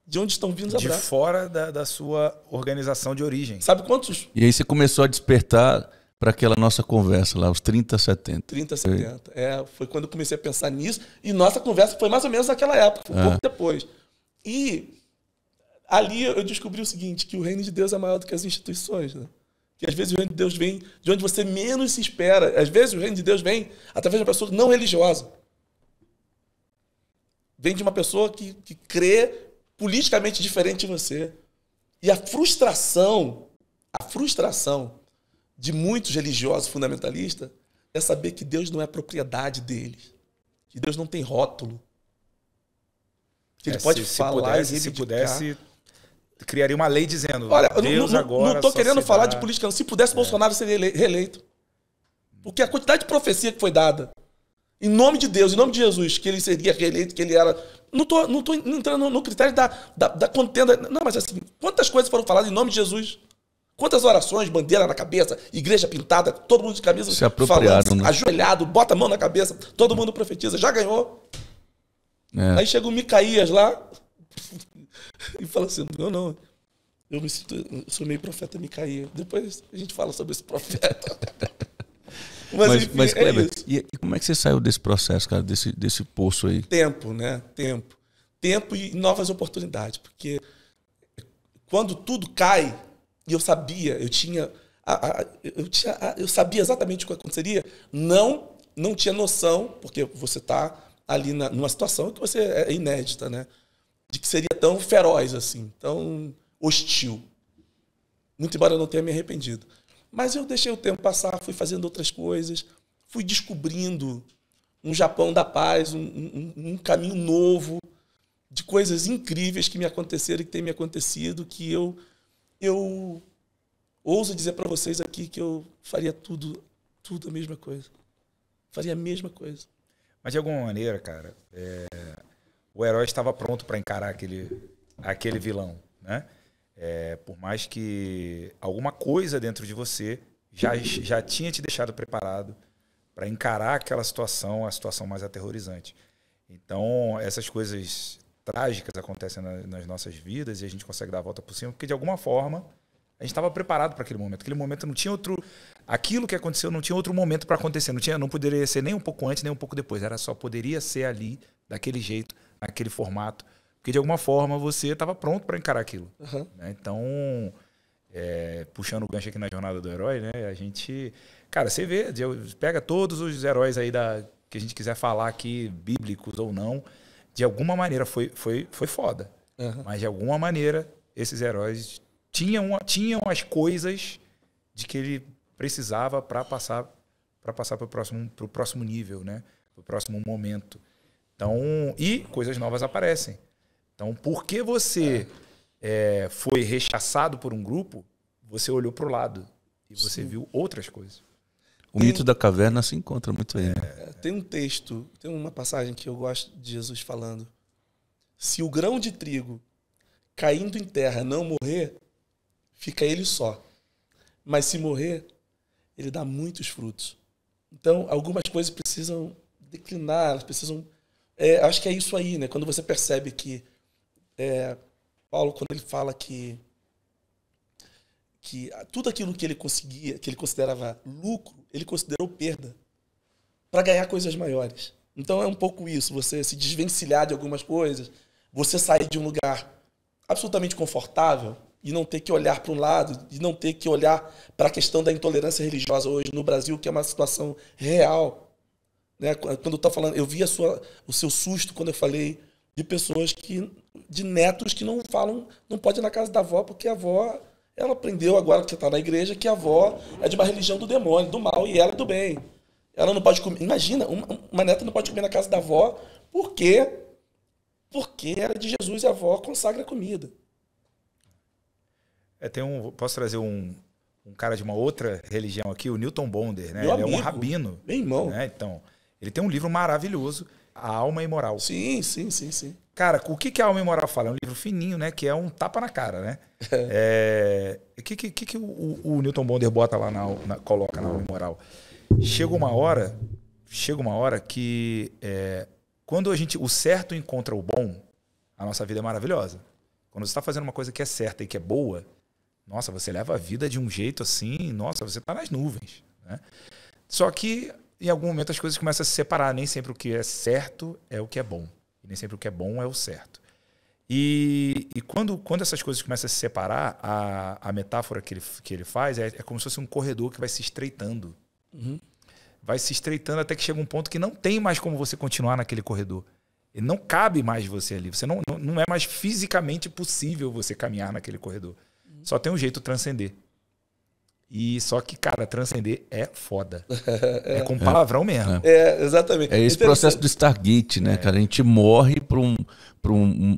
De onde estão vindo os abraços. De fora da sua organização de origem. Sabe quantos? E aí você começou a despertar para aquela nossa conversa lá, os 30, 70. 30, 70. Foi quando eu comecei a pensar nisso. E nossa conversa foi mais ou menos naquela época, foi um pouco depois. E ali eu descobri o seguinte, que o reino de Deus é maior do que as instituições, né? Que às vezes o reino de Deus vem de onde você menos se espera. Às vezes o reino de Deus vem através de uma pessoa não religiosa. Vem de uma pessoa que crê politicamente diferente de você. E a frustração de muitos religiosos fundamentalistas é saber que Deus não é propriedade deles. Que Deus não tem rótulo. Que ele pode falar se pudesse, criaria uma lei dizendo, olha, Deus agora... Não estou querendo falar de política, não. Se pudesse, Bolsonaro seria reeleito. Porque a quantidade de profecia que foi dada, em nome de Deus, em nome de Jesus, que ele seria reeleito, que ele era... Não tô entrando no critério da contenda. Não, mas assim, quantas coisas foram faladas em nome de Jesus? Quantas orações, bandeira na cabeça, igreja pintada, todo mundo de camisa se apropriaram, falando, né? Ajoelhado, bota a mão na cabeça, todo mundo profetiza, já ganhou. Aí chega o Micaías lá e fala assim, não, eu sou meio profeta Micaías. Depois a gente fala sobre esse profeta. Mas Kleber, e como é que você saiu desse processo, cara, desse poço aí? Tempo, né? Tempo e novas oportunidades. Porque quando tudo cai, e eu sabia, eu sabia exatamente o que aconteceria, não tinha noção, porque você está ali numa situação que você é inédita, né? De que seria tão feroz assim, tão hostil. Muito embora eu não tenha me arrependido. Mas eu deixei o tempo passar, fui fazendo outras coisas, fui descobrindo um Japão da paz, um caminho novo, de coisas incríveis que me aconteceram e que têm me acontecido, que eu ouso dizer para vocês aqui que eu faria tudo a mesma coisa. Faria a mesma coisa. Mas de alguma maneira, cara, o herói estava pronto para encarar aquele vilão, né? Por mais que alguma coisa dentro de você já tinha te deixado preparado para encarar aquela situação, a situação mais aterrorizante. Então, essas coisas trágicas acontecem nas nossas vidas e a gente consegue dar a volta por cima, porque de alguma forma a gente estava preparado para aquele momento. Aquele momento não tinha outro... Aquilo que aconteceu não tinha outro momento para acontecer. Não poderia ser nem um pouco antes, nem um pouco depois. Só poderia ser ali, daquele jeito, naquele formato. Porque, de alguma forma, você estava pronto para encarar aquilo. Uhum. Né? Então, puxando o gancho aqui na jornada do herói, né? A gente... Cara, você vê, pega todos os heróis aí que a gente quiser falar aqui, bíblicos ou não, de alguma maneira foi foda. Uhum. Mas, de alguma maneira, esses heróis tinham as coisas de que ele precisava para passar para o próximo nível, né? Para o próximo momento. Então, e coisas novas aparecem. Então, porque você foi rechaçado por um grupo, você olhou para o lado e você viu outras coisas. O mito da caverna se encontra muito aí. Tem um texto, tem uma passagem que eu gosto de Jesus falando. Se o grão de trigo caindo em terra não morrer, fica ele só. Mas se morrer, ele dá muitos frutos. Então, algumas coisas precisam declinar, elas precisam... acho que é isso aí, né? Quando você percebe que Paulo, quando ele fala que tudo aquilo que ele conseguia, que ele considerava lucro, ele considerou perda para ganhar coisas maiores. Então é um pouco isso, você se desvencilhar de algumas coisas, você sair de um lugar absolutamente confortável e não ter que olhar para um lado, e não ter que olhar para a questão da intolerância religiosa hoje no Brasil, que é uma situação real. Né? Quando eu estou falando, eu vi o seu susto quando eu falei de pessoas de netos que não falam, não pode ir na casa da avó, porque a avó, ela aprendeu agora que está na igreja que a avó é de uma religião do demônio, do mal, e ela é do bem. Ela não pode comer. Imagina, uma neta não pode comer na casa da avó, porque ela é de Jesus e a avó consagra a comida. Posso trazer um cara de uma outra religião aqui, o Newton Bonder, né? Meu ele amigo, é um rabino. Meu irmão. Né? Então, ele tem um livro maravilhoso, A Alma Imoral. Sim. Cara, o que a Alma Imoral fala? É um livro fininho, né? Que é um tapa na cara, né? O que o Newton Bonder bota lá, coloca na Alma Imoral? Chega uma hora que quando o certo encontra o bom, a nossa vida é maravilhosa. Quando você está fazendo uma coisa que é certa e que é boa, nossa, você leva a vida de um jeito assim, nossa, você está nas nuvens. Né? Só que, em algum momento, as coisas começam a se separar. Nem sempre o que é certo é o que é bom. E nem sempre o que é bom é o certo. E quando essas coisas começam a se separar, a metáfora que ele faz é como se fosse um corredor que vai se estreitando. Uhum. Vai se estreitando até que chega um ponto que não tem mais como você continuar naquele corredor. Ele não cabe mais você ali. Você não é mais fisicamente possível você caminhar naquele corredor. Só tem um jeito de transcender. E sá que, cara, transcender é foda. É com palavrão mesmo. Exatamente. É esse processo do Stargate, né, cara? A gente morre para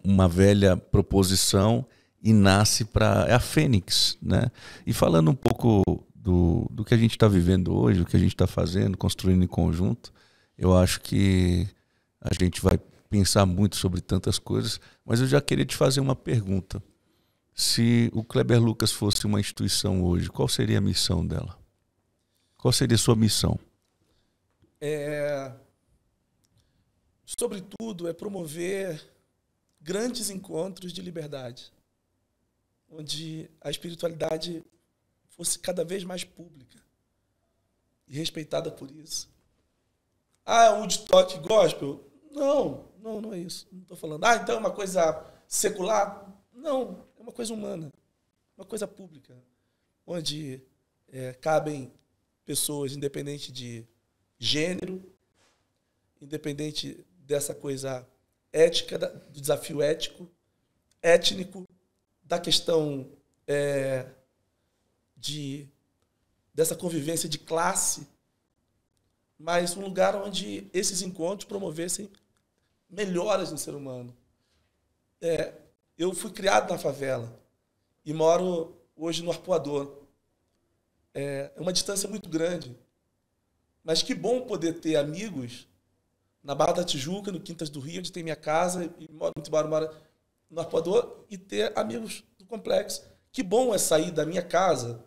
uma velha proposição e nasce para... É a Fênix, né? E falando um pouco do que a gente está vivendo hoje, o que a gente está fazendo, construindo em conjunto, eu acho que a gente vai pensar muito sobre tantas coisas, mas eu já queria te fazer uma pergunta. Se o Kleber Lucas fosse uma instituição hoje, qual seria a missão dela? Qual seria a sua missão? Sobretudo, é promover grandes encontros de liberdade, onde a espiritualidade fosse cada vez mais pública e respeitada por isso. É um Woodstock gospel? Não é isso. Não estou falando. Então é uma coisa secular? Não, é uma coisa humana, uma coisa pública, onde cabem pessoas independente de gênero, independente dessa coisa ética, do desafio étnico, da questão dessa convivência de classe, mas um lugar onde esses encontros promovessem melhoras no ser humano. Eu fui criado na favela e moro hoje no Arpoador. É uma distância muito grande, mas que bom poder ter amigos na Barra da Tijuca, no Quintas do Rio, onde tem minha casa, e moro no Arpoador, e ter amigos do complexo. Que bom é sair da minha casa,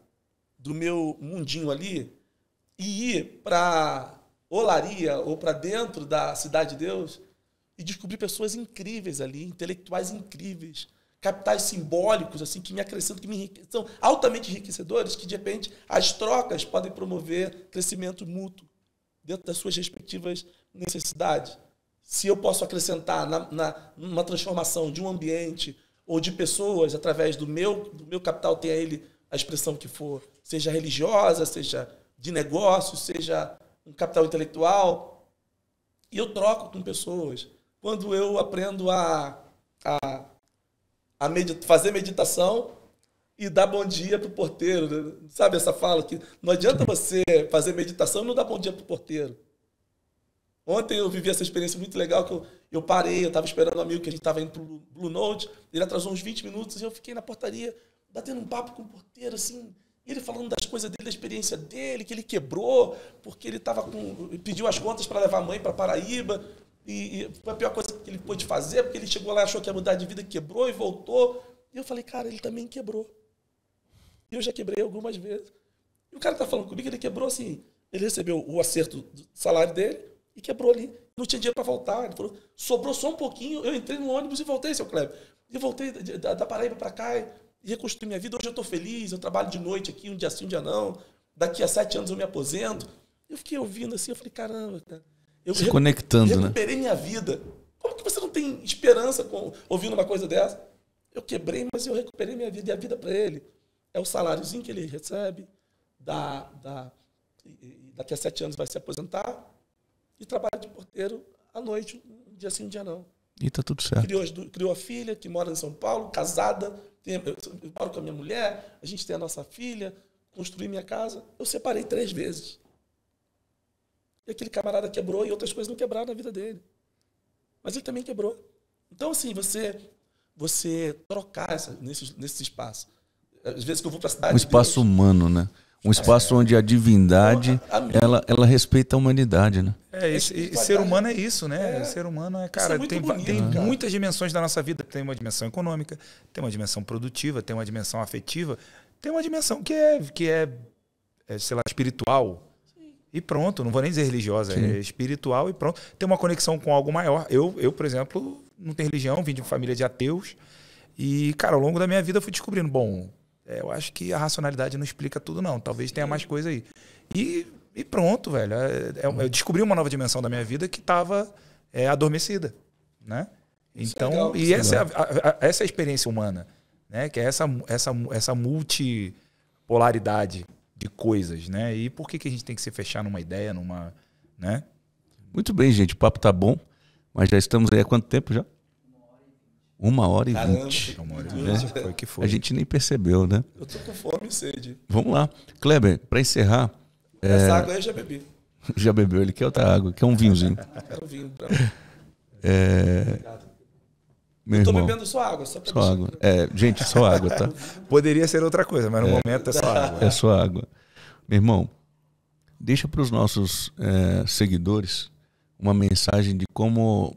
do meu mundinho ali, e ir para Olaria ou para dentro da Cidade de Deus e descobrir pessoas incríveis ali, intelectuais incríveis, capitais simbólicos assim que me acrescentam, são altamente enriquecedores, que de repente as trocas podem promover crescimento mútuo dentro das suas respectivas necessidades. Se eu posso acrescentar numa transformação de um ambiente ou de pessoas através do meu capital, tenha ele a expressão que for, seja religiosa, seja de negócio, seja um capital intelectual, e eu troco com pessoas. Quando eu aprendo a fazer meditação e dar bom dia para o porteiro, né? Sabe essa fala que não adianta você fazer meditação e não dar bom dia para o porteiro. Ontem eu vivi essa experiência muito legal, que eu parei, eu estava esperando um amigo que a gente estava indo para o Blue Note, ele atrasou uns 20 minutos e eu fiquei na portaria batendo um papo com o porteiro, assim, ele falando das coisas dele, da experiência dele, que ele quebrou, porque ele pediu as contas para levar a mãe para Paraíba, e foi a pior coisa que ele pôde fazer, porque ele chegou lá, achou que ia mudar de vida, quebrou e voltou. E eu falei, cara, ele também quebrou. E eu já quebrei algumas vezes. E o cara tá falando comigo, ele quebrou assim, ele recebeu o acerto do salário dele e quebrou ali. Não tinha dinheiro para voltar. Ele falou, sobrou só um pouquinho, eu entrei no ônibus e voltei, seu Kleber. E voltei da Paraíba para cá e reconstruí minha vida. Hoje eu estou feliz, eu trabalho de noite aqui, um dia sim, um dia não. Daqui a 7 anos eu me aposento. Eu fiquei ouvindo assim, eu falei, caramba, cara. Eu se conectando, recuperei minha vida. Como que você não tem esperança ouvindo uma coisa dessa? Eu quebrei, mas eu recuperei minha vida. E a vida para ele é o saláriozinho que ele recebe, daqui a 7 anos vai se aposentar, e trabalha de porteiro à noite, um dia sim, um dia não. E tá tudo certo. Criou a filha, que mora em São Paulo, casada, eu moro com a minha mulher, a gente tem a nossa filha, construí minha casa. Eu separei 3 vezes. E aquele camarada quebrou e outras coisas não quebraram na vida dele. Mas ele também quebrou. Então, assim, você trocar nesse espaço. Às vezes que eu vou para a cidade... Um espaço humano, né? Um espaço onde a divindade, ela respeita a humanidade, né? E ser humano é isso, né? Ser humano cara, tem muitas dimensões da nossa vida. Tem uma dimensão econômica, tem uma dimensão produtiva, tem uma dimensão afetiva, tem uma dimensão que é sei lá, espiritual. E pronto, não vou nem dizer religiosa, é espiritual e pronto. Tem uma conexão com algo maior. Eu, por exemplo, não tenho religião, vim de uma família de ateus. E, cara, ao longo da minha vida eu fui descobrindo, eu acho que a racionalidade não explica tudo, não. Talvez tenha mais coisa aí. E pronto, velho. Eu descobri uma nova dimensão da minha vida que estava adormecida, né? Então, essa é a experiência humana, né? Que é essa multipolaridade de coisas, né? E por que a gente tem que se fechar numa ideia, né? Muito bem, gente. O papo tá bom, mas já estamos aí há quanto tempo já? 1h20. Caramba, 1h20, foi o que foi. A gente nem percebeu, né? eu tô com fome e sede. Vamos lá. Kleber, para encerrar, Essa água aí eu já bebi. já bebeu, ele quer outra água, quer um vinhozinho. Quero vinho pra mim. Obrigado. Meu Eu tô irmão, bebendo só água, só pra só deixar água. claro. Gente, só água, tá? Poderia ser outra coisa, mas no momento é só água. É só água. Meu irmão, deixa para os nossos seguidores uma mensagem de como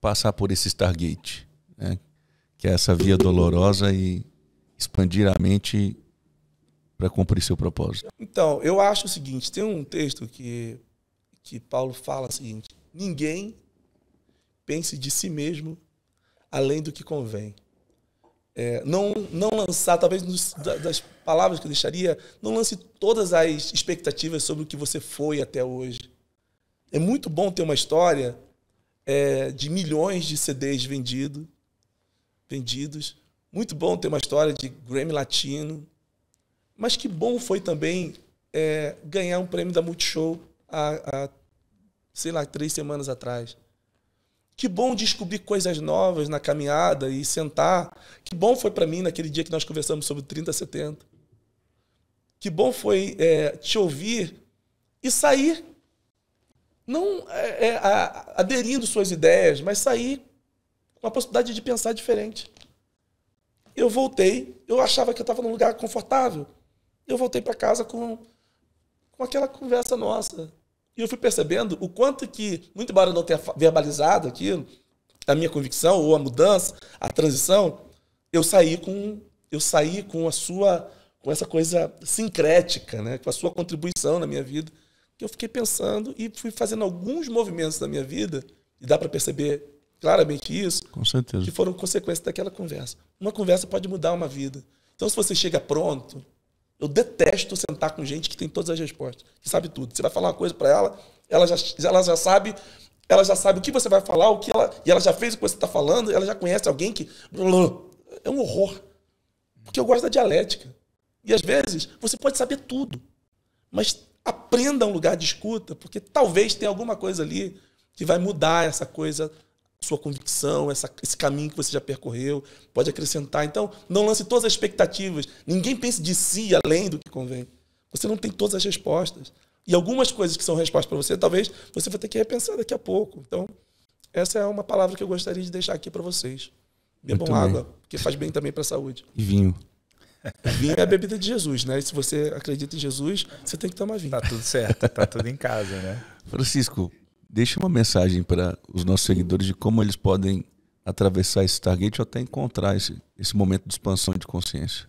passar por esse Stargate, né? Que é essa via dolorosa e expandir a mente para cumprir seu propósito. Então, eu acho o seguinte, tem um texto que Paulo fala o seguinte: ninguém pense de si mesmo além do que convém. Não lançar, talvez das palavras que eu deixaria, não lance todas as expectativas sobre o que você foi até hoje. É muito bom ter uma história de milhões de CDs vendidos. Muito bom ter uma história de Grammy Latino. Mas que bom foi também ganhar um prêmio da Multishow há, sei lá, 3 semanas atrás. Que bom descobrir coisas novas na caminhada e sentar. Que bom foi para mim naquele dia que nós conversamos sobre o 3070. Que bom foi te ouvir e sair, não aderindo suas ideias, mas sair com a possibilidade de pensar diferente. Eu voltei, eu achava que eu estava num lugar confortável. Eu voltei para casa com aquela conversa nossa. E eu fui percebendo o quanto que, muito embora eu não tenha verbalizado aquilo, a minha convicção, ou a mudança, a transição, eu saí com essa coisa sincrética, né? Com a sua contribuição na minha vida, que eu fiquei pensando e fui fazendo alguns movimentos da minha vida, e dá para perceber claramente isso, Com certeza. que foram consequências daquela conversa. Uma conversa pode mudar uma vida. Então, se você chega pronto, eu detesto sentar com gente que tem todas as respostas, que sabe tudo. Você vai falar uma coisa para ela, ela já sabe o que você vai falar, e ela já fez o que você está falando, ela já conhece alguém que... É um horror. Porque eu gosto da dialética. E, às vezes, você pode saber tudo, mas aprenda um lugar de escuta, porque talvez tenha alguma coisa ali que vai mudar essa coisa, sua convicção, esse caminho que você já percorreu, pode acrescentar. Então, não lance todas as expectativas. Ninguém pense de si além do que convém. Você não tem todas as respostas. E algumas coisas que são respostas para você, talvez você vai ter que repensar daqui a pouco. Então, essa é uma palavra que eu gostaria de deixar aqui para vocês. Bebam água, porque faz bem também para a saúde. E vinho. Vinho é a bebida de Jesus, né? E se você acredita em Jesus, você tem que tomar vinho. Tá tudo certo, tá tudo em casa, né? Francisco, deixa uma mensagem para os nossos seguidores de como eles podem atravessar esse Stargate ou até encontrar esse momento de expansão de consciência.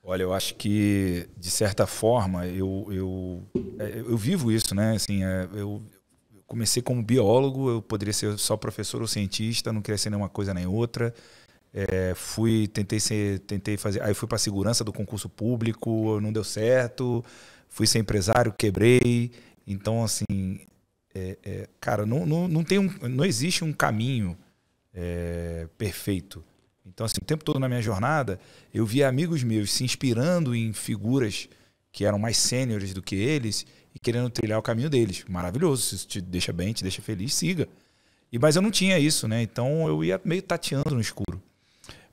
Olha, eu acho que, de certa forma, eu vivo isso, né? Assim, eu comecei como biólogo, eu poderia ser só professor ou cientista, não queria ser nenhuma coisa nem outra. Tentei fazer, aí fui para a segurança do concurso público, não deu certo. Fui ser empresário, quebrei. Então, assim, cara, não existe um caminho perfeito. Então, assim, o tempo todo na minha jornada, eu via amigos meus se inspirando em figuras que eram mais sêniores do que eles e querendo trilhar o caminho deles. Maravilhoso, se isso te deixa bem, te deixa feliz, siga. Mas eu não tinha isso, né? Então eu ia meio tateando no escuro.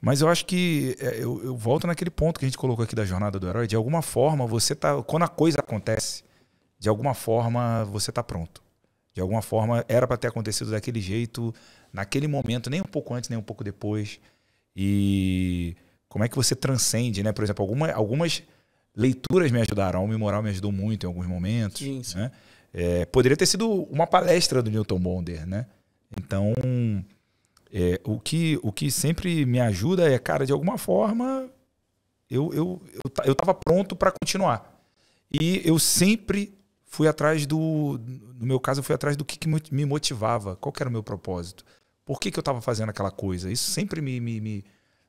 Mas eu acho que eu volto naquele ponto que a gente colocou aqui da jornada do herói. De alguma forma, quando a coisa acontece, de alguma forma você está pronto. De alguma forma era para ter acontecido daquele jeito, naquele momento, nem um pouco antes, nem um pouco depois. E como é que você transcende, né? Por exemplo, algumas leituras me ajudaram. A Alma Imoral me ajudou muito em alguns momentos. Sim, sim. Né? Poderia ter sido uma palestra do Newton Bonder, né? Então, o que sempre me ajuda é, cara, de alguma forma, eu estava pronto para continuar. E eu sempre fui atrás no meu caso, eu fui atrás do que me motivava. Qual que era o meu propósito? Por que eu estava fazendo aquela coisa? Isso sempre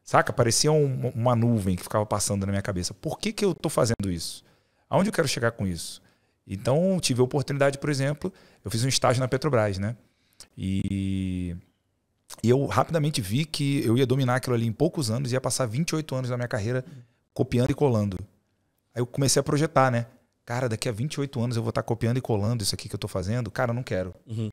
saca? Parecia uma nuvem que ficava passando na minha cabeça. Por que eu estou fazendo isso? Aonde eu quero chegar com isso? Então, tive a oportunidade, por exemplo, eu fiz um estágio na Petrobras, né? E eu rapidamente vi que eu ia dominar aquilo ali em poucos anos, ia passar 28 anos da minha carreira copiando e colando. Aí eu comecei a projetar, né? Cara, daqui a 28 anos eu vou estar copiando e colando isso aqui que eu estou fazendo. Cara, eu não quero. Uhum.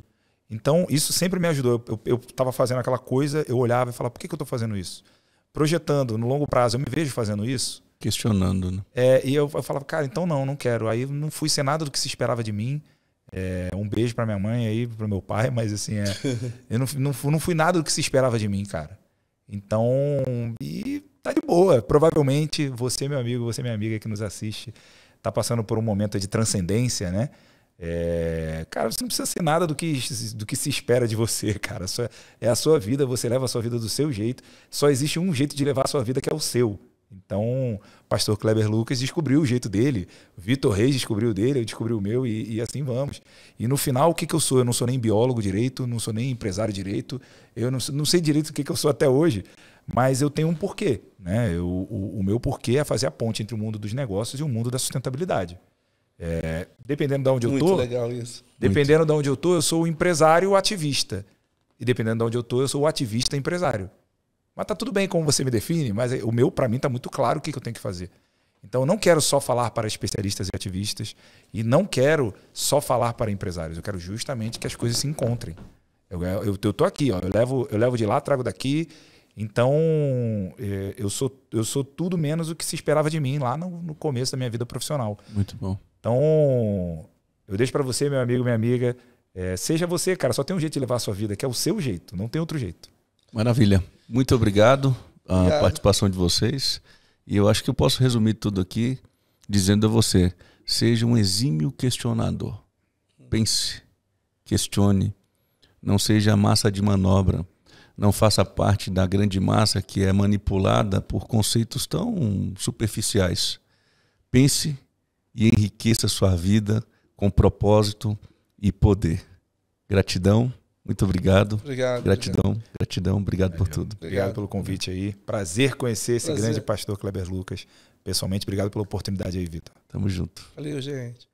Então, isso sempre me ajudou. Eu estava fazendo aquela coisa, eu olhava e falava, por que eu estou fazendo isso? Projetando, no longo prazo, eu me vejo fazendo isso. Questionando, né? E eu falava, cara, então não quero. Aí não fui ser nada do que se esperava de mim. Um beijo para minha mãe aí, para meu pai, mas assim, eu não fui nada do que se esperava de mim, cara. Então, e tá de boa. Provavelmente você, meu amigo, você, minha amiga que nos assiste, tá passando por um momento de transcendência, né? Cara, você não precisa ser nada do que se espera de você, cara. É a sua vida, você leva a sua vida do seu jeito. Só existe um jeito de levar a sua vida, que é o seu. Então, o pastor Kleber Lucas descobriu o jeito dele, o Vitor Reis descobriu o dele, eu descobri o meu e assim vamos. E no final, o que eu sou? Eu não sou nem biólogo direito, não sou nem empresário direito, eu não sei direito o que eu sou até hoje, mas eu tenho um porquê, né? O meu porquê é fazer a ponte entre o mundo dos negócios e o mundo da sustentabilidade. Dependendo de onde eu tô, muito legal isso. Dependendo de onde eu tô, eu sou o empresário ativista. E dependendo de onde eu tô, eu sou o ativista empresário. Mas tá tudo bem como você me define, mas o meu, para mim, tá muito claro o que eu tenho que fazer. Então, eu não quero só falar para especialistas e ativistas e não quero só falar para empresários. Eu quero justamente que as coisas se encontrem. Eu tô aqui, ó, eu levo de lá, trago daqui. Então, eu sou tudo menos o que se esperava de mim lá no começo da minha vida profissional. Muito bom. Então, eu deixo para você, meu amigo, minha amiga, seja você, cara, só tem um jeito de levar a sua vida, que é o seu jeito, não tem outro jeito. Maravilha. Muito obrigado a participação de vocês. E eu acho que eu posso resumir tudo aqui dizendo a você, seja um exímio questionador. Pense, questione, não seja massa de manobra, não faça parte da grande massa que é manipulada por conceitos tão superficiais. Pense e enriqueça sua vida com propósito e poder. Gratidão. Muito obrigado. Gratidão. Obrigado por tudo. Obrigado pelo convite aí. Prazer conhecer esse grande pastor Kleber Lucas. Pessoalmente, obrigado pela oportunidade aí, Vitor. Tamo junto. Valeu, gente.